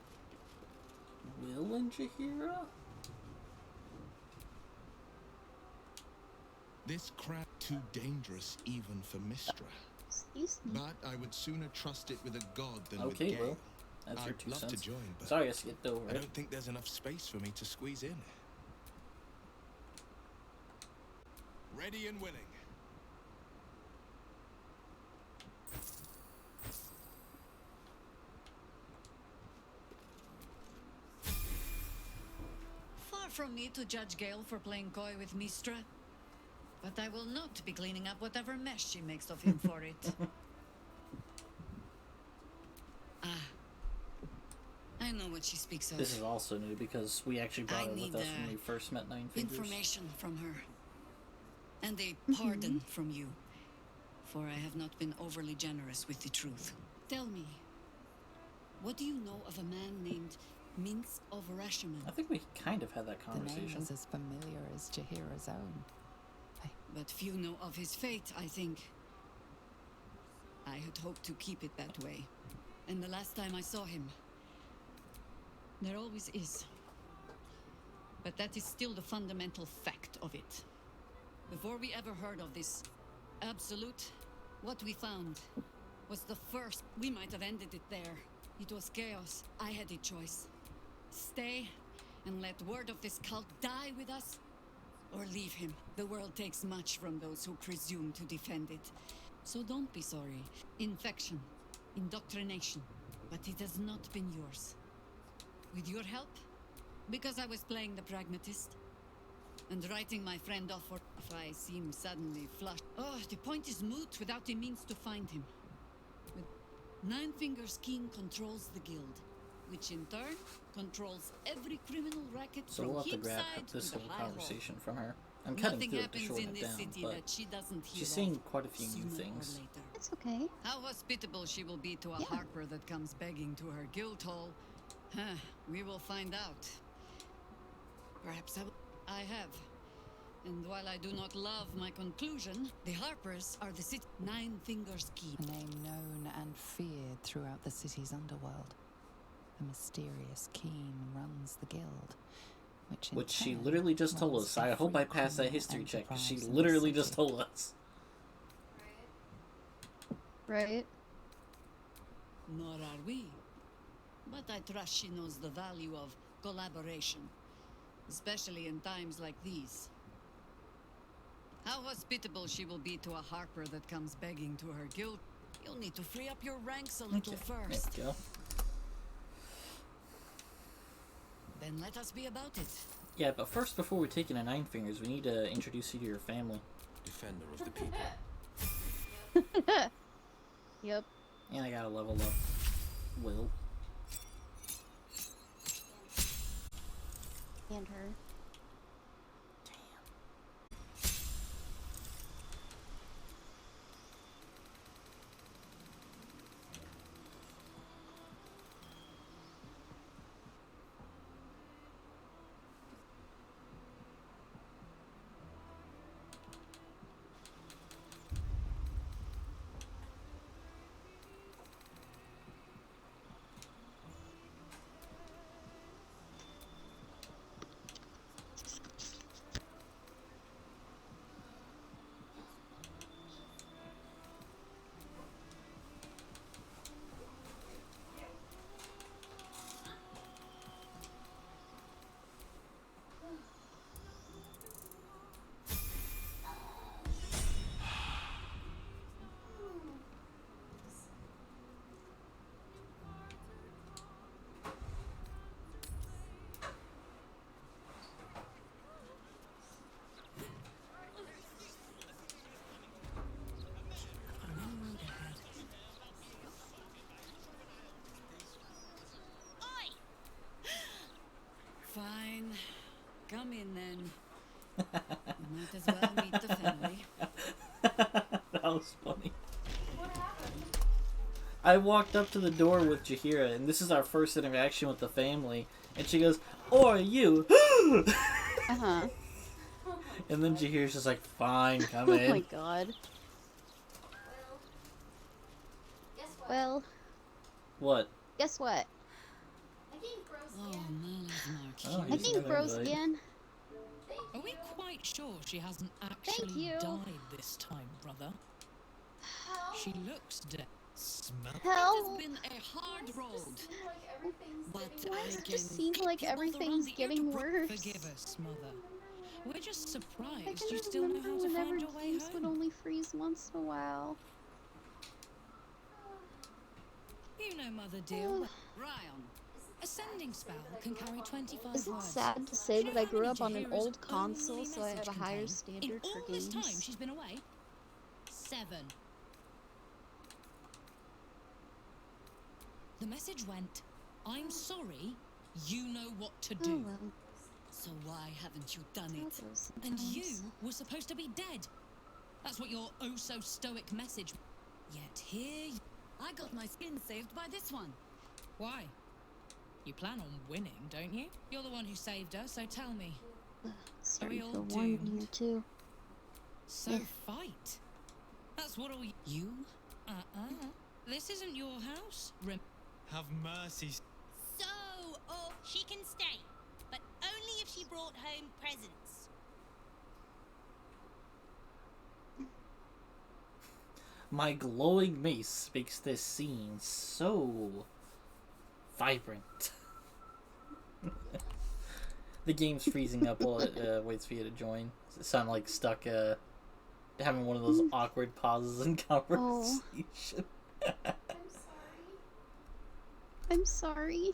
[SPEAKER 1] Will and Jaheira.
[SPEAKER 5] This crab too dangerous even for Mistra.
[SPEAKER 2] Excuse me.
[SPEAKER 5] But I would sooner trust it with a god than with
[SPEAKER 1] Okay,
[SPEAKER 5] Gale.
[SPEAKER 1] Will. That's your
[SPEAKER 5] I'd
[SPEAKER 1] 2
[SPEAKER 5] love
[SPEAKER 1] cents.
[SPEAKER 5] to join, but
[SPEAKER 1] Sorry, I skipped over
[SPEAKER 5] I
[SPEAKER 1] it.
[SPEAKER 5] don't think there's enough space for me to squeeze in. Ready and willing.
[SPEAKER 4] Far from me to judge Gale for playing coy with Mistra, but I will not be cleaning up whatever mess she makes of him for it.
[SPEAKER 18] I know what she speaks of.
[SPEAKER 1] This is also new because we actually brought her with us when we first met Nine Fingers.
[SPEAKER 18] Information from her. And a pardon from you, for I have not been overly generous with the truth.
[SPEAKER 4] Tell me, what do you know of a man named Minsk of Rashomon?
[SPEAKER 1] I think we kind of had that
[SPEAKER 6] The name
[SPEAKER 1] conversation.
[SPEAKER 6] is as familiar as Jaheira's own.
[SPEAKER 18] But few know of his fate, I think. I had hoped to keep it that way. And the last time I saw him, there always is. But that is still the fundamental fact of it. Before we ever heard of this absolute, what we found was the first. We might have ended it there. It was chaos. I had a choice. Stay and let word of this cult die with us, or leave him. The world takes much from those who presume to defend it. So don't be sorry. Infection, indoctrination, but it has not been yours. With your help, because I was playing the pragmatist, and writing my friend off for if I seem suddenly flushed. Oh, the point is moot without a means to find him. With Nine Fingers King controls the guild, which in turn controls every criminal racket
[SPEAKER 1] So
[SPEAKER 18] from
[SPEAKER 1] we'll have to grab
[SPEAKER 18] Heapside
[SPEAKER 1] this
[SPEAKER 18] to the
[SPEAKER 1] whole
[SPEAKER 18] High Hall.
[SPEAKER 1] conversation from her. I'm cutting
[SPEAKER 18] Nothing
[SPEAKER 1] through it to
[SPEAKER 18] happens
[SPEAKER 1] shorten
[SPEAKER 18] in
[SPEAKER 1] it
[SPEAKER 18] this
[SPEAKER 1] down,
[SPEAKER 18] city
[SPEAKER 1] but
[SPEAKER 18] that she doesn't hear
[SPEAKER 1] she's
[SPEAKER 18] of
[SPEAKER 1] saying quite a few new
[SPEAKER 18] sooner or
[SPEAKER 1] things.
[SPEAKER 18] later.
[SPEAKER 2] It's okay.
[SPEAKER 18] How hospitable she will be to a harper that comes begging to her guild hall. Huh, we will find out. Perhaps I have. And while I do not love my conclusion, the Harpers are the city Nine Fingers Key.
[SPEAKER 6] A name known and feared throughout the city's underworld. The mysterious Keen runs the guild, which in
[SPEAKER 1] Which she
[SPEAKER 6] turn
[SPEAKER 1] literally just told
[SPEAKER 6] runs
[SPEAKER 1] us. I hope
[SPEAKER 6] every
[SPEAKER 1] I passed that
[SPEAKER 6] criminal
[SPEAKER 1] history check because she
[SPEAKER 6] enterprise in the
[SPEAKER 1] literally just
[SPEAKER 6] city.
[SPEAKER 1] told us.
[SPEAKER 2] Right?
[SPEAKER 4] Nor are we. But I trust she knows the value of collaboration, especially in times like these. How hospitable she will be to a harper that comes begging to her guild. You'll need to free up your ranks a little first.
[SPEAKER 1] There you go.
[SPEAKER 4] Then let us be about it.
[SPEAKER 1] Yeah, but first, before we take in a Nine Fingers, we need to introduce you to your family.
[SPEAKER 20] Defender of the people.
[SPEAKER 2] Yep.
[SPEAKER 1] And I gotta level up Will.
[SPEAKER 2] And her.
[SPEAKER 4] Fine. Come in then. You might as well meet the family.
[SPEAKER 1] That was funny. I walked up to the door with Jahira, and this is our first interaction with the family, and she goes, "Or you."
[SPEAKER 2] Uh-huh.
[SPEAKER 1] And then Jahira's just like, "Fine, come
[SPEAKER 2] Oh
[SPEAKER 1] in."
[SPEAKER 2] my god. Well,
[SPEAKER 1] What?
[SPEAKER 2] guess what?
[SPEAKER 10] Oh,
[SPEAKER 1] Oh,
[SPEAKER 2] I think Bros again.
[SPEAKER 3] Are we quite sure she hasn't
[SPEAKER 2] Thank
[SPEAKER 3] actually
[SPEAKER 2] you.
[SPEAKER 3] died this time, brother? She looks dead. Smell.
[SPEAKER 4] It
[SPEAKER 2] Hell.
[SPEAKER 4] has been a hard road. But
[SPEAKER 2] Why
[SPEAKER 4] I
[SPEAKER 2] does it
[SPEAKER 4] can
[SPEAKER 2] just seem like
[SPEAKER 4] keep both around
[SPEAKER 2] everything's
[SPEAKER 4] the ear
[SPEAKER 2] getting
[SPEAKER 4] to
[SPEAKER 2] worse?
[SPEAKER 3] Forgive us, mother. We're just
[SPEAKER 2] I
[SPEAKER 3] surprised
[SPEAKER 2] can
[SPEAKER 3] you still know
[SPEAKER 2] remember
[SPEAKER 3] how to
[SPEAKER 2] whenever
[SPEAKER 3] find your way
[SPEAKER 2] games would
[SPEAKER 3] home.
[SPEAKER 2] only freeze once in a while.
[SPEAKER 3] You know, mother dear.
[SPEAKER 4] Ryan.
[SPEAKER 3] Ascending spell can carry 25
[SPEAKER 2] Is it
[SPEAKER 3] words.
[SPEAKER 2] sad to say
[SPEAKER 3] Do you
[SPEAKER 2] that I
[SPEAKER 3] know how
[SPEAKER 2] grew
[SPEAKER 3] many
[SPEAKER 2] up on an
[SPEAKER 3] Jahira's
[SPEAKER 2] old console,
[SPEAKER 3] only
[SPEAKER 2] so I have
[SPEAKER 3] message
[SPEAKER 2] a higher
[SPEAKER 3] contained?
[SPEAKER 2] standard
[SPEAKER 3] In
[SPEAKER 2] for
[SPEAKER 3] all this time
[SPEAKER 2] games?
[SPEAKER 3] she's been away? 7. The message went, "I'm sorry, you know what to do."
[SPEAKER 2] Oh well.
[SPEAKER 4] So why haven't you done
[SPEAKER 2] I'll
[SPEAKER 4] it?
[SPEAKER 2] go
[SPEAKER 3] And
[SPEAKER 2] sometimes.
[SPEAKER 3] you were supposed to be dead. That's what your oh-so-stoic message... Yet here...
[SPEAKER 4] I got my skin saved by this one.
[SPEAKER 3] Why? You plan on winning, don't you? You're the one who saved her, so tell me.
[SPEAKER 2] Starting to
[SPEAKER 3] all
[SPEAKER 2] feel warm in
[SPEAKER 3] doomed?
[SPEAKER 2] here too.
[SPEAKER 3] So
[SPEAKER 2] Yeah.
[SPEAKER 3] fight. That's what all you... This isn't your house.
[SPEAKER 14] Have mercy.
[SPEAKER 9] So, or she can stay, but only if she brought home presents.
[SPEAKER 1] My glowing mace makes this scene so vibrant. The game's freezing up while it waits for you to join. It sounds like stuck having one of those awkward pauses in conversation.
[SPEAKER 2] I'm sorry.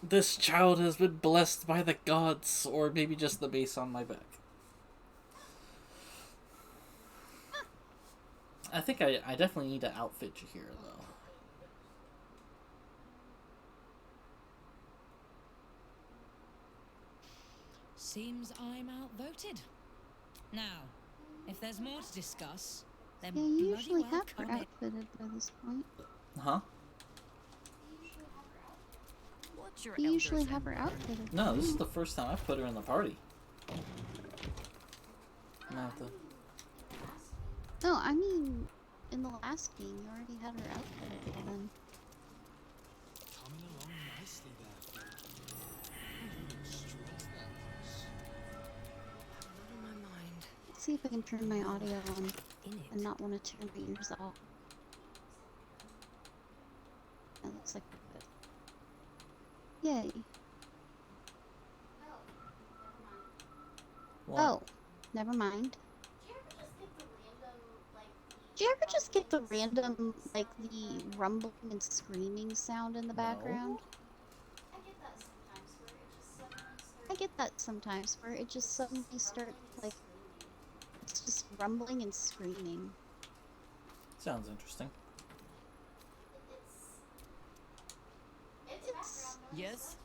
[SPEAKER 1] This child has been blessed by the gods, or maybe just the mace on my back. I think I definitely need to outfit you here, though.
[SPEAKER 3] Seems I'm outvoted. Now, if there's more to discuss, then
[SPEAKER 2] Yeah, you
[SPEAKER 3] bloody
[SPEAKER 2] usually
[SPEAKER 3] well
[SPEAKER 2] have her
[SPEAKER 3] come in.
[SPEAKER 2] outfitted by this point.
[SPEAKER 1] Huh?
[SPEAKER 10] What's your
[SPEAKER 2] You usually have her outfitted.
[SPEAKER 1] No, this is the first time I've put her in the party. Not the...
[SPEAKER 2] No, I mean, in the last game, you already had her outfitted by then.
[SPEAKER 14] Coming along nicely there.
[SPEAKER 2] see if I can turn my audio on and not want to turn my ears off. That looks like we're good. Yay.
[SPEAKER 1] What?
[SPEAKER 2] Oh, never mind. Do you ever just get the random, like, the rumbling and screaming sound in the background? I get that sometimes, where it just suddenly starts, like, it's just rumbling and screaming.
[SPEAKER 1] Sounds interesting.
[SPEAKER 4] Yes?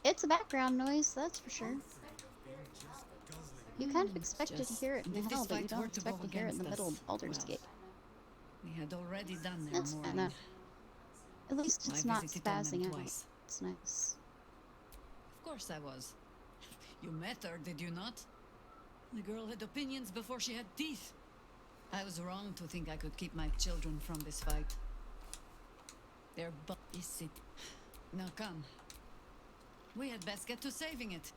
[SPEAKER 2] It's a background noise, that's for sure. You kind of expected to hear it in
[SPEAKER 4] if this
[SPEAKER 2] hell, but you
[SPEAKER 4] fight
[SPEAKER 2] don't
[SPEAKER 4] were to
[SPEAKER 2] expect
[SPEAKER 4] go
[SPEAKER 2] to hear it in the
[SPEAKER 4] against
[SPEAKER 2] middle
[SPEAKER 4] us,
[SPEAKER 2] of Baldur's
[SPEAKER 4] well,
[SPEAKER 2] Gate.
[SPEAKER 4] We had already done their
[SPEAKER 2] That's fine,
[SPEAKER 4] mourning.
[SPEAKER 2] though. At least it's
[SPEAKER 4] I
[SPEAKER 2] not
[SPEAKER 4] visited on them
[SPEAKER 2] spazzing out.
[SPEAKER 4] twice.
[SPEAKER 2] It's nice.
[SPEAKER 4] Of course I was. You met her, did you not? The girl had opinions before she had teeth. I was wrong to think I could keep my children from this fight. Their butt is sick. Now come. We had best get to saving it.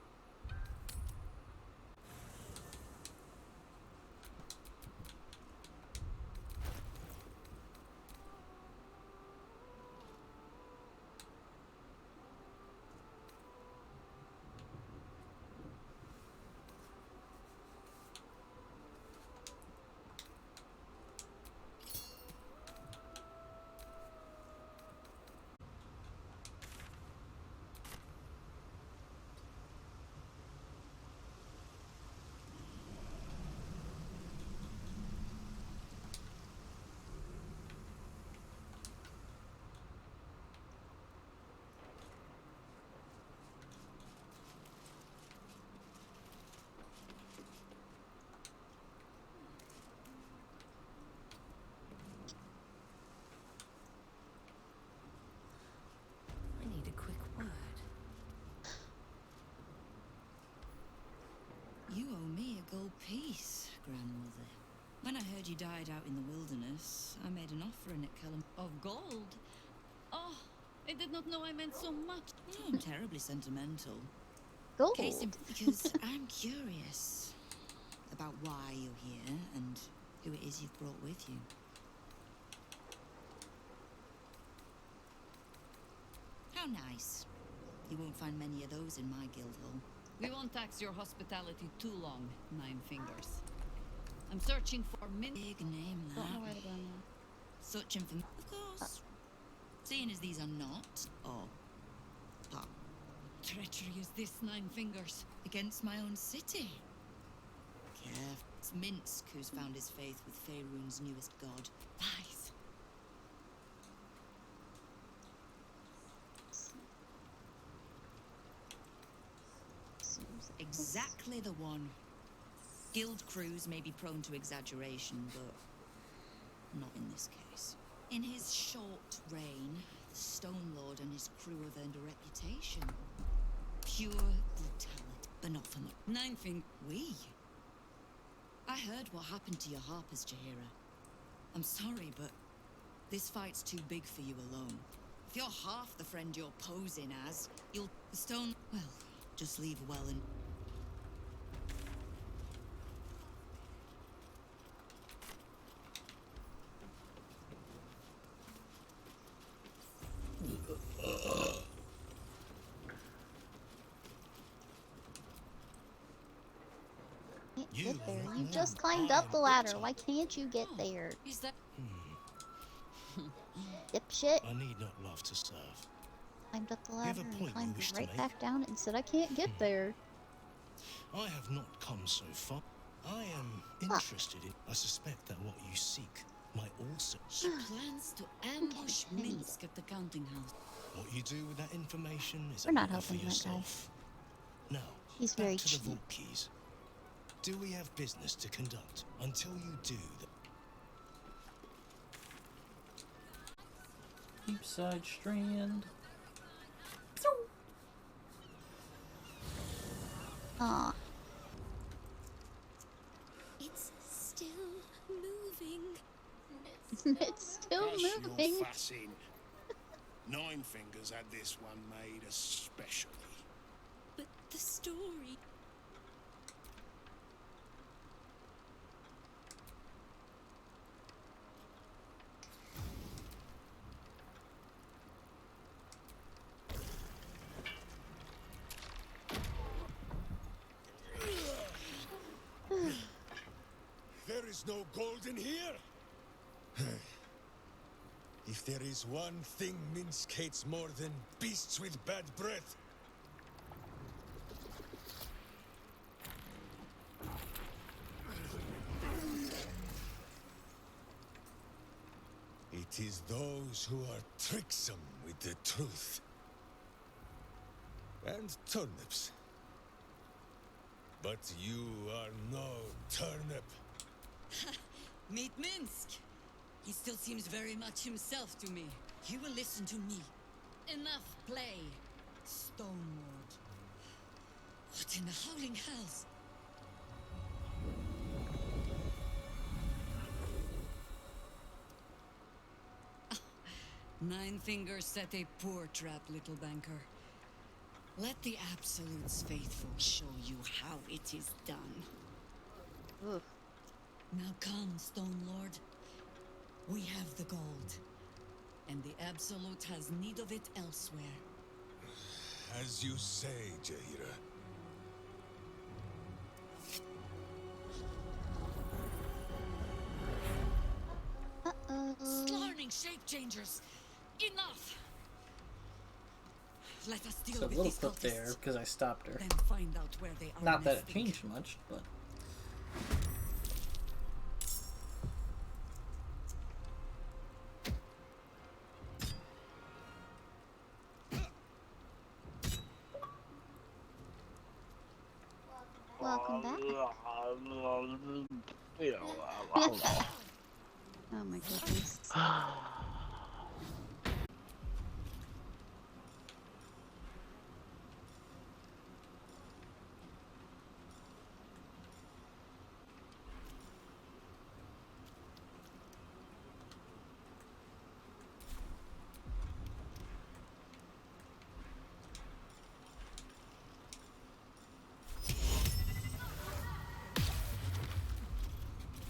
[SPEAKER 11] I need a quick word.
[SPEAKER 10] You owe me a gold piece, grandmother. When I heard you died out in the wilderness, I made an offering at Kellum.
[SPEAKER 4] Of gold? Oh, I did not know I meant so much.
[SPEAKER 10] I'm terribly sentimental.
[SPEAKER 2] Gold.
[SPEAKER 10] Because I'm curious about why you're here and who it is you've brought with you. How nice. You won't find many of those in my guild hall.
[SPEAKER 4] We won't tax your hospitality too long, Nine Fingers. I'm searching for
[SPEAKER 10] Big name, that.
[SPEAKER 2] Don't know where to go now.
[SPEAKER 10] Such information. Of course. Seeing as these are not, or part
[SPEAKER 4] treachery is this, Nine Fingers?
[SPEAKER 10] against my own city. Careful. It's Minsk who's found his faith with Faerun's newest god.
[SPEAKER 4] Lies.
[SPEAKER 10] Exactly the one. Guild crews may be prone to exaggeration, but not in this case. In his short reign, the Stone Lord and his crew have earned a reputation. Pure brutality, but not for much.
[SPEAKER 4] Nine Fingers.
[SPEAKER 10] We? I heard what happened to your harpers, Jahira. I'm sorry, but this fight's too big for you alone. If you're half the friend you're posing as, you'll... The Stone... Well, just leave well and...
[SPEAKER 2] Get there. You just climbed up the ladder. Why can't you get there?
[SPEAKER 4] Is that...
[SPEAKER 2] Dipshit.
[SPEAKER 5] I need not love to serve.
[SPEAKER 2] Climbed up the
[SPEAKER 5] You have
[SPEAKER 2] ladder
[SPEAKER 5] a
[SPEAKER 2] and
[SPEAKER 5] point you
[SPEAKER 2] climbed
[SPEAKER 5] wish to
[SPEAKER 2] right
[SPEAKER 5] make?
[SPEAKER 2] back down and said I can't get there.
[SPEAKER 5] I have not come so far. I am interested in... I suspect that what you seek might also...
[SPEAKER 10] She plans to ambush Minsk
[SPEAKER 4] at the counting house.
[SPEAKER 5] What you do with that information is
[SPEAKER 2] We're
[SPEAKER 5] a
[SPEAKER 2] not
[SPEAKER 5] matter for
[SPEAKER 2] helping that guy.
[SPEAKER 5] yourself. Now,
[SPEAKER 2] He's
[SPEAKER 5] back
[SPEAKER 2] very
[SPEAKER 5] to
[SPEAKER 2] cheap.
[SPEAKER 5] the vault keys. Do we have business to conduct? Until you do that...
[SPEAKER 1] Deep side strand.
[SPEAKER 2] Aw.
[SPEAKER 8] It's still moving.
[SPEAKER 2] It's still
[SPEAKER 7] Hush
[SPEAKER 2] moving.
[SPEAKER 7] your fussing. Nine Fingers had this one made especially.
[SPEAKER 8] But the story.
[SPEAKER 15] is no gold in here? If there is one thing Minsk hates more than beasts with bad breath, it is those who are tricksome with the truth. And turnips. But you are no turnip.
[SPEAKER 4] Meet Minsk. He still seems very much himself to me. He will listen to me. Enough play, Stone Lord. What in the howling hells? Nine Fingers set a poor trap, little banker. Let the Absolute's faithful show you how it is done.
[SPEAKER 2] Ugh.
[SPEAKER 4] Now come, Stone Lord. We have the gold, and the Absolute has need of it elsewhere.
[SPEAKER 15] As you say, Jaheira.
[SPEAKER 4] Slarning shape changers! Enough! Let us deal
[SPEAKER 1] So a
[SPEAKER 4] with
[SPEAKER 1] little
[SPEAKER 4] these
[SPEAKER 1] clip there
[SPEAKER 4] cultists.
[SPEAKER 1] because I stopped her.
[SPEAKER 4] Then find out where they are.
[SPEAKER 1] Not that it
[SPEAKER 4] nesting.
[SPEAKER 1] changed much, but
[SPEAKER 2] Welcome back. Oh my goodness.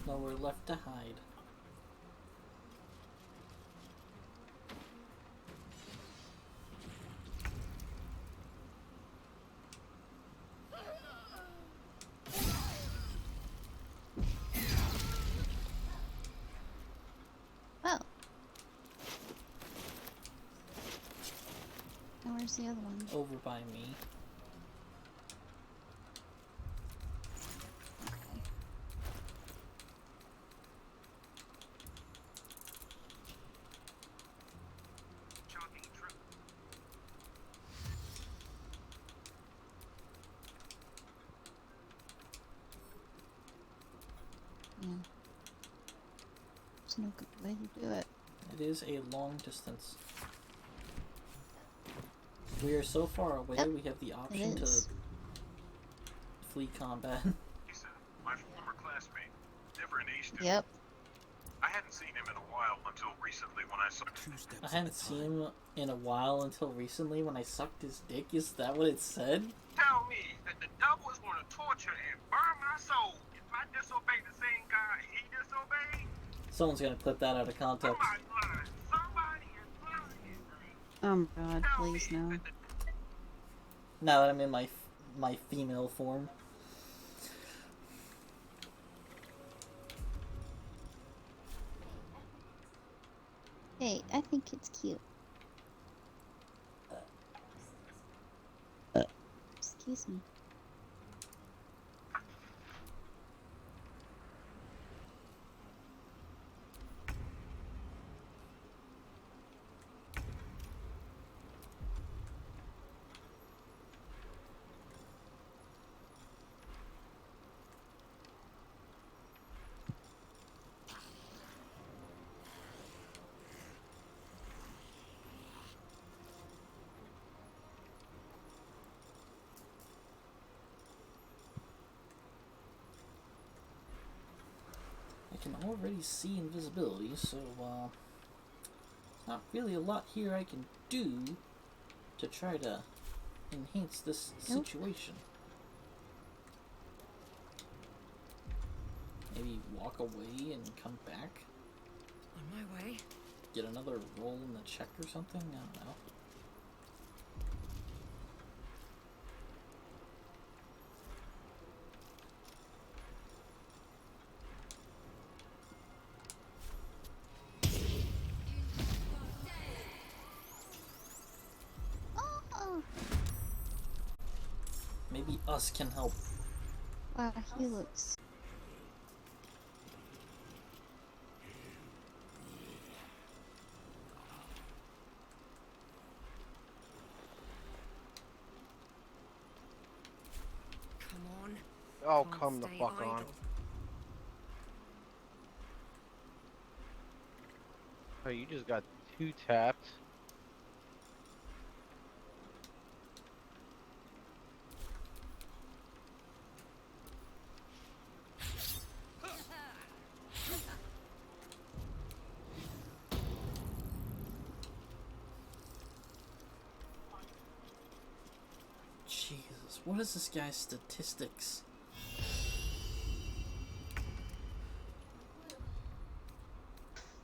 [SPEAKER 1] nowhere left to hide.
[SPEAKER 2] Oh. And where's the other one?
[SPEAKER 1] Over by me.
[SPEAKER 2] Yeah. There's no good way to do it.
[SPEAKER 1] It is a long distance. We are so far away,
[SPEAKER 2] Yep,
[SPEAKER 1] we have the option
[SPEAKER 2] it
[SPEAKER 1] to
[SPEAKER 2] is.
[SPEAKER 1] flee combat.
[SPEAKER 22] Lisa, my former classmate, never an A student.
[SPEAKER 2] Yep.
[SPEAKER 22] I hadn't seen him in a while until recently when I saw.
[SPEAKER 1] I hadn't seen him in a while until recently when I sucked his dick. Is that what it said?
[SPEAKER 22] Tell me that the devil is going to torture and burn my soul if I disobey the same God he disobeyed.
[SPEAKER 1] Someone's gonna clip that out of context.
[SPEAKER 22] Somebody lying. Somebody is lying.
[SPEAKER 2] Oh my god, please no.
[SPEAKER 1] Now that I'm in my female form.
[SPEAKER 2] Hey, I think it's cute. Excuse me.
[SPEAKER 1] I can already see invisibility, so not really a lot here I can do to try to enhance this situation. Maybe walk away and come back.
[SPEAKER 13] On my way.
[SPEAKER 1] Get another roll in the check or something? I don't know. Maybe us can help.
[SPEAKER 2] Wow, he looks.
[SPEAKER 12] Come on.
[SPEAKER 16] Oh,
[SPEAKER 12] Can't
[SPEAKER 16] come the
[SPEAKER 12] stay
[SPEAKER 16] fuck on.
[SPEAKER 12] idle.
[SPEAKER 16] Oh, you just got 2 tapped.
[SPEAKER 1] Jesus, what is this guy's statistics?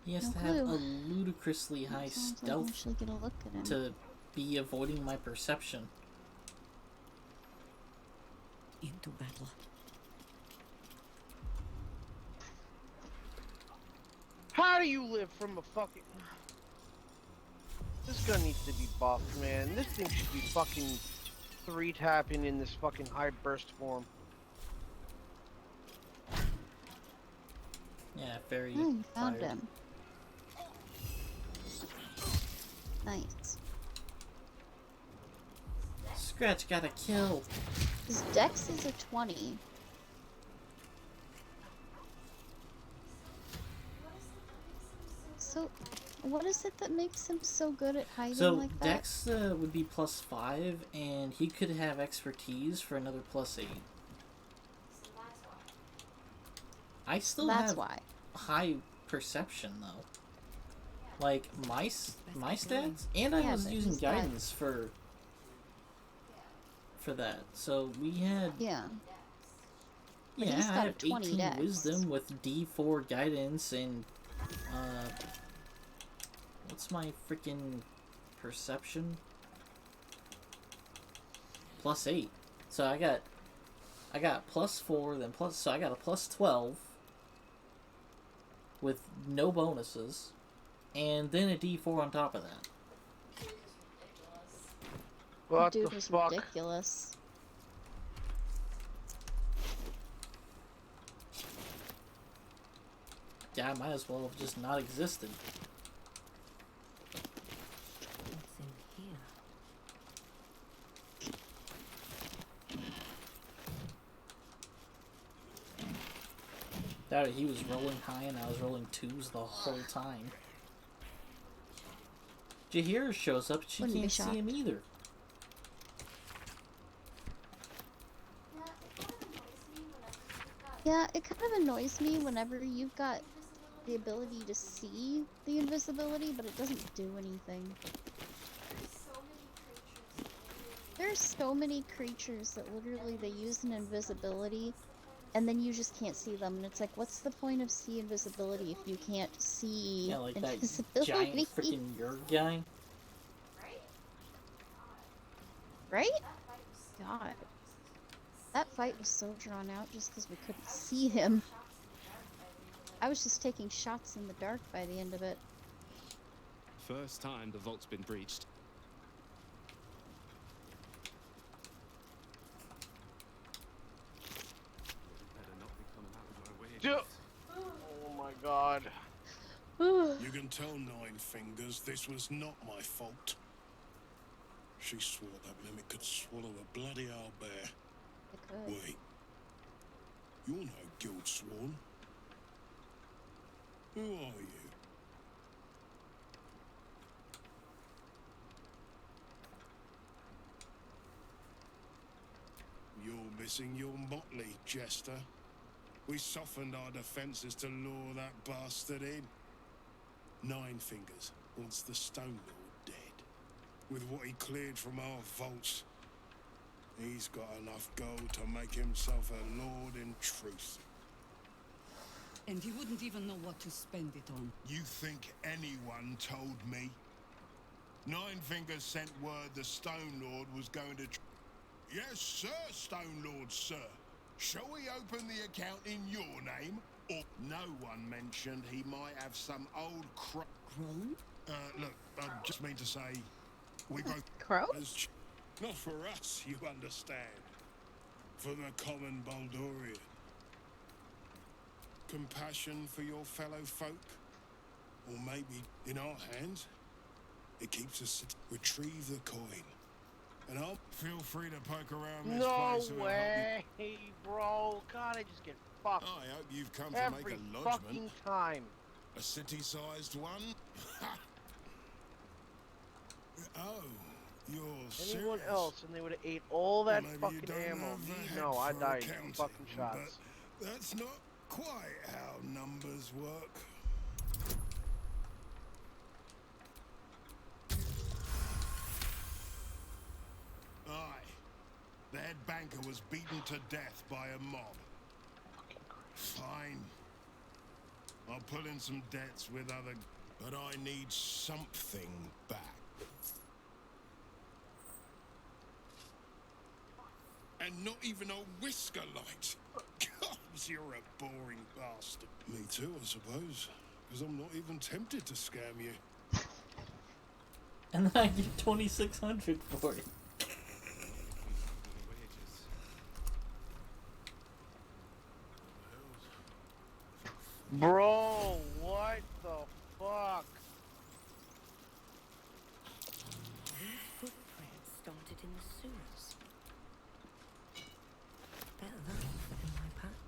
[SPEAKER 1] He has to have a ludicrously high stealth to be avoiding my perception.
[SPEAKER 12] Into battle.
[SPEAKER 16] How do you live from a fucking... This gun needs to be buffed, man. This thing should be fucking 3-tapping in this fucking high burst form.
[SPEAKER 1] Yeah, very.
[SPEAKER 2] Oh, you found
[SPEAKER 1] fired.
[SPEAKER 2] him. Nice.
[SPEAKER 1] Scratch got a kill.
[SPEAKER 2] His dex is a 20. So, what is it that makes him so good at hiding
[SPEAKER 1] So
[SPEAKER 2] like that?
[SPEAKER 1] Dex would be +5, and he could have expertise for another +8. I still have high perception though. Like my stats, and I was using guidance for that. So we had
[SPEAKER 2] yeah,
[SPEAKER 1] I have 18
[SPEAKER 2] dex.
[SPEAKER 1] wisdom with D4 guidance and what's my freaking perception? +8. So I got +4, then so I got a +12 with no bonuses, and then a D4 on top of that.
[SPEAKER 16] What
[SPEAKER 2] Dude
[SPEAKER 16] the
[SPEAKER 2] was
[SPEAKER 16] fuck?
[SPEAKER 2] ridiculous.
[SPEAKER 1] Yeah, I might as well have just not existed.
[SPEAKER 12] What's in here?
[SPEAKER 1] That he was rolling high and I was rolling 2s the whole time. Jahira shows up, she can't see him either.
[SPEAKER 2] Yeah, it kind of annoys me whenever you've got the ability to see the invisibility, but it doesn't do anything. There's so many creatures that literally they use an invisibility, and then you just can't see them, and it's like, what's the point of see invisibility if you can't see
[SPEAKER 1] like
[SPEAKER 2] invisibility?
[SPEAKER 1] that giant freaking Yurg guy.
[SPEAKER 2] Right? God. That fight was so drawn out just because we couldn't see him. I was just taking shots in the dark by the end of it.
[SPEAKER 23] First time the vault's been breached. Better not be coming out of my way.
[SPEAKER 16] Oh my god.
[SPEAKER 7] You can tell Nine Fingers this was not my fault. She swore that mimic could swallow a bloody owlbear. Wait. You're no guild sworn. Who are you? You're missing your motley, Jester. We softened our defenses to lure that bastard in. Nine Fingers wants the Stone Lord dead. With what he cleared from our vaults, he's got enough gold to make himself a lord in truth.
[SPEAKER 4] And he wouldn't even know what to spend it on.
[SPEAKER 7] You think anyone told me? Nine Fingers sent word the Stone Lord was going to... Yes, sir, Stone Lord, sir. Shall we open the account in your name? Or no one mentioned he might have some old
[SPEAKER 4] Crone?
[SPEAKER 7] Look, I just mean to say... We both...
[SPEAKER 2] Crow?
[SPEAKER 7] Not for us, you understand. For the common Baldurian. Compassion for your fellow folk? Or maybe, in our hands, it keeps us... Retrieve the coin. And I'll... Feel free to poke around this place.
[SPEAKER 16] No way, bro. God, I just get fucked.
[SPEAKER 7] I hope you've come to
[SPEAKER 16] every
[SPEAKER 7] make a lodgment.
[SPEAKER 16] fucking time.
[SPEAKER 7] A city-sized one? Oh, you're
[SPEAKER 16] Anyone
[SPEAKER 7] serious?
[SPEAKER 16] else, and they would have ate all that
[SPEAKER 7] Maybe you
[SPEAKER 16] fucking
[SPEAKER 7] don't
[SPEAKER 16] ammo.
[SPEAKER 7] have the
[SPEAKER 16] Me,
[SPEAKER 7] head
[SPEAKER 16] no, I
[SPEAKER 7] for
[SPEAKER 16] died 2
[SPEAKER 7] accounting,
[SPEAKER 16] fucking shots.
[SPEAKER 7] But that's not quite how numbers work. Aye. The head banker was beaten to death by a mob. Fine. I'll pull in some debts with other... But I need something back. And not even a whisker light. God, you're a boring bastard. Me too, I suppose. Because I'm not even tempted to scam you.
[SPEAKER 1] And then I get 2,600 for it.
[SPEAKER 16] Bro, what the fuck?
[SPEAKER 12] These footprints started in the sewers. Better that than fit in my pack.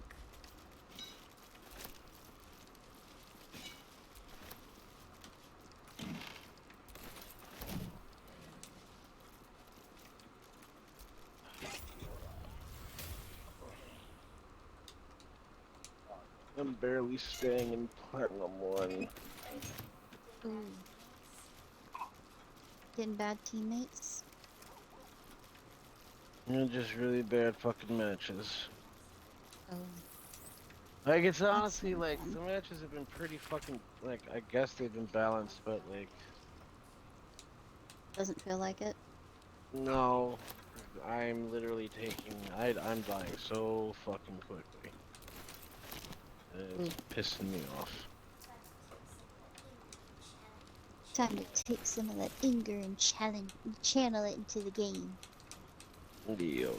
[SPEAKER 16] I'm barely staying in Platinum 1.
[SPEAKER 2] Ooh. Getting bad teammates.
[SPEAKER 16] They're just really bad fucking matches.
[SPEAKER 2] Oh.
[SPEAKER 16] Like, it's honestly, like, the matches have been pretty fucking, like, I guess they've been balanced, but, like...
[SPEAKER 2] Doesn't feel like it.
[SPEAKER 16] No. I'm literally taking... I'm dying so fucking quickly. It's pissing me off.
[SPEAKER 2] Time to take some of that anger and channel it into the game.
[SPEAKER 16] Dios.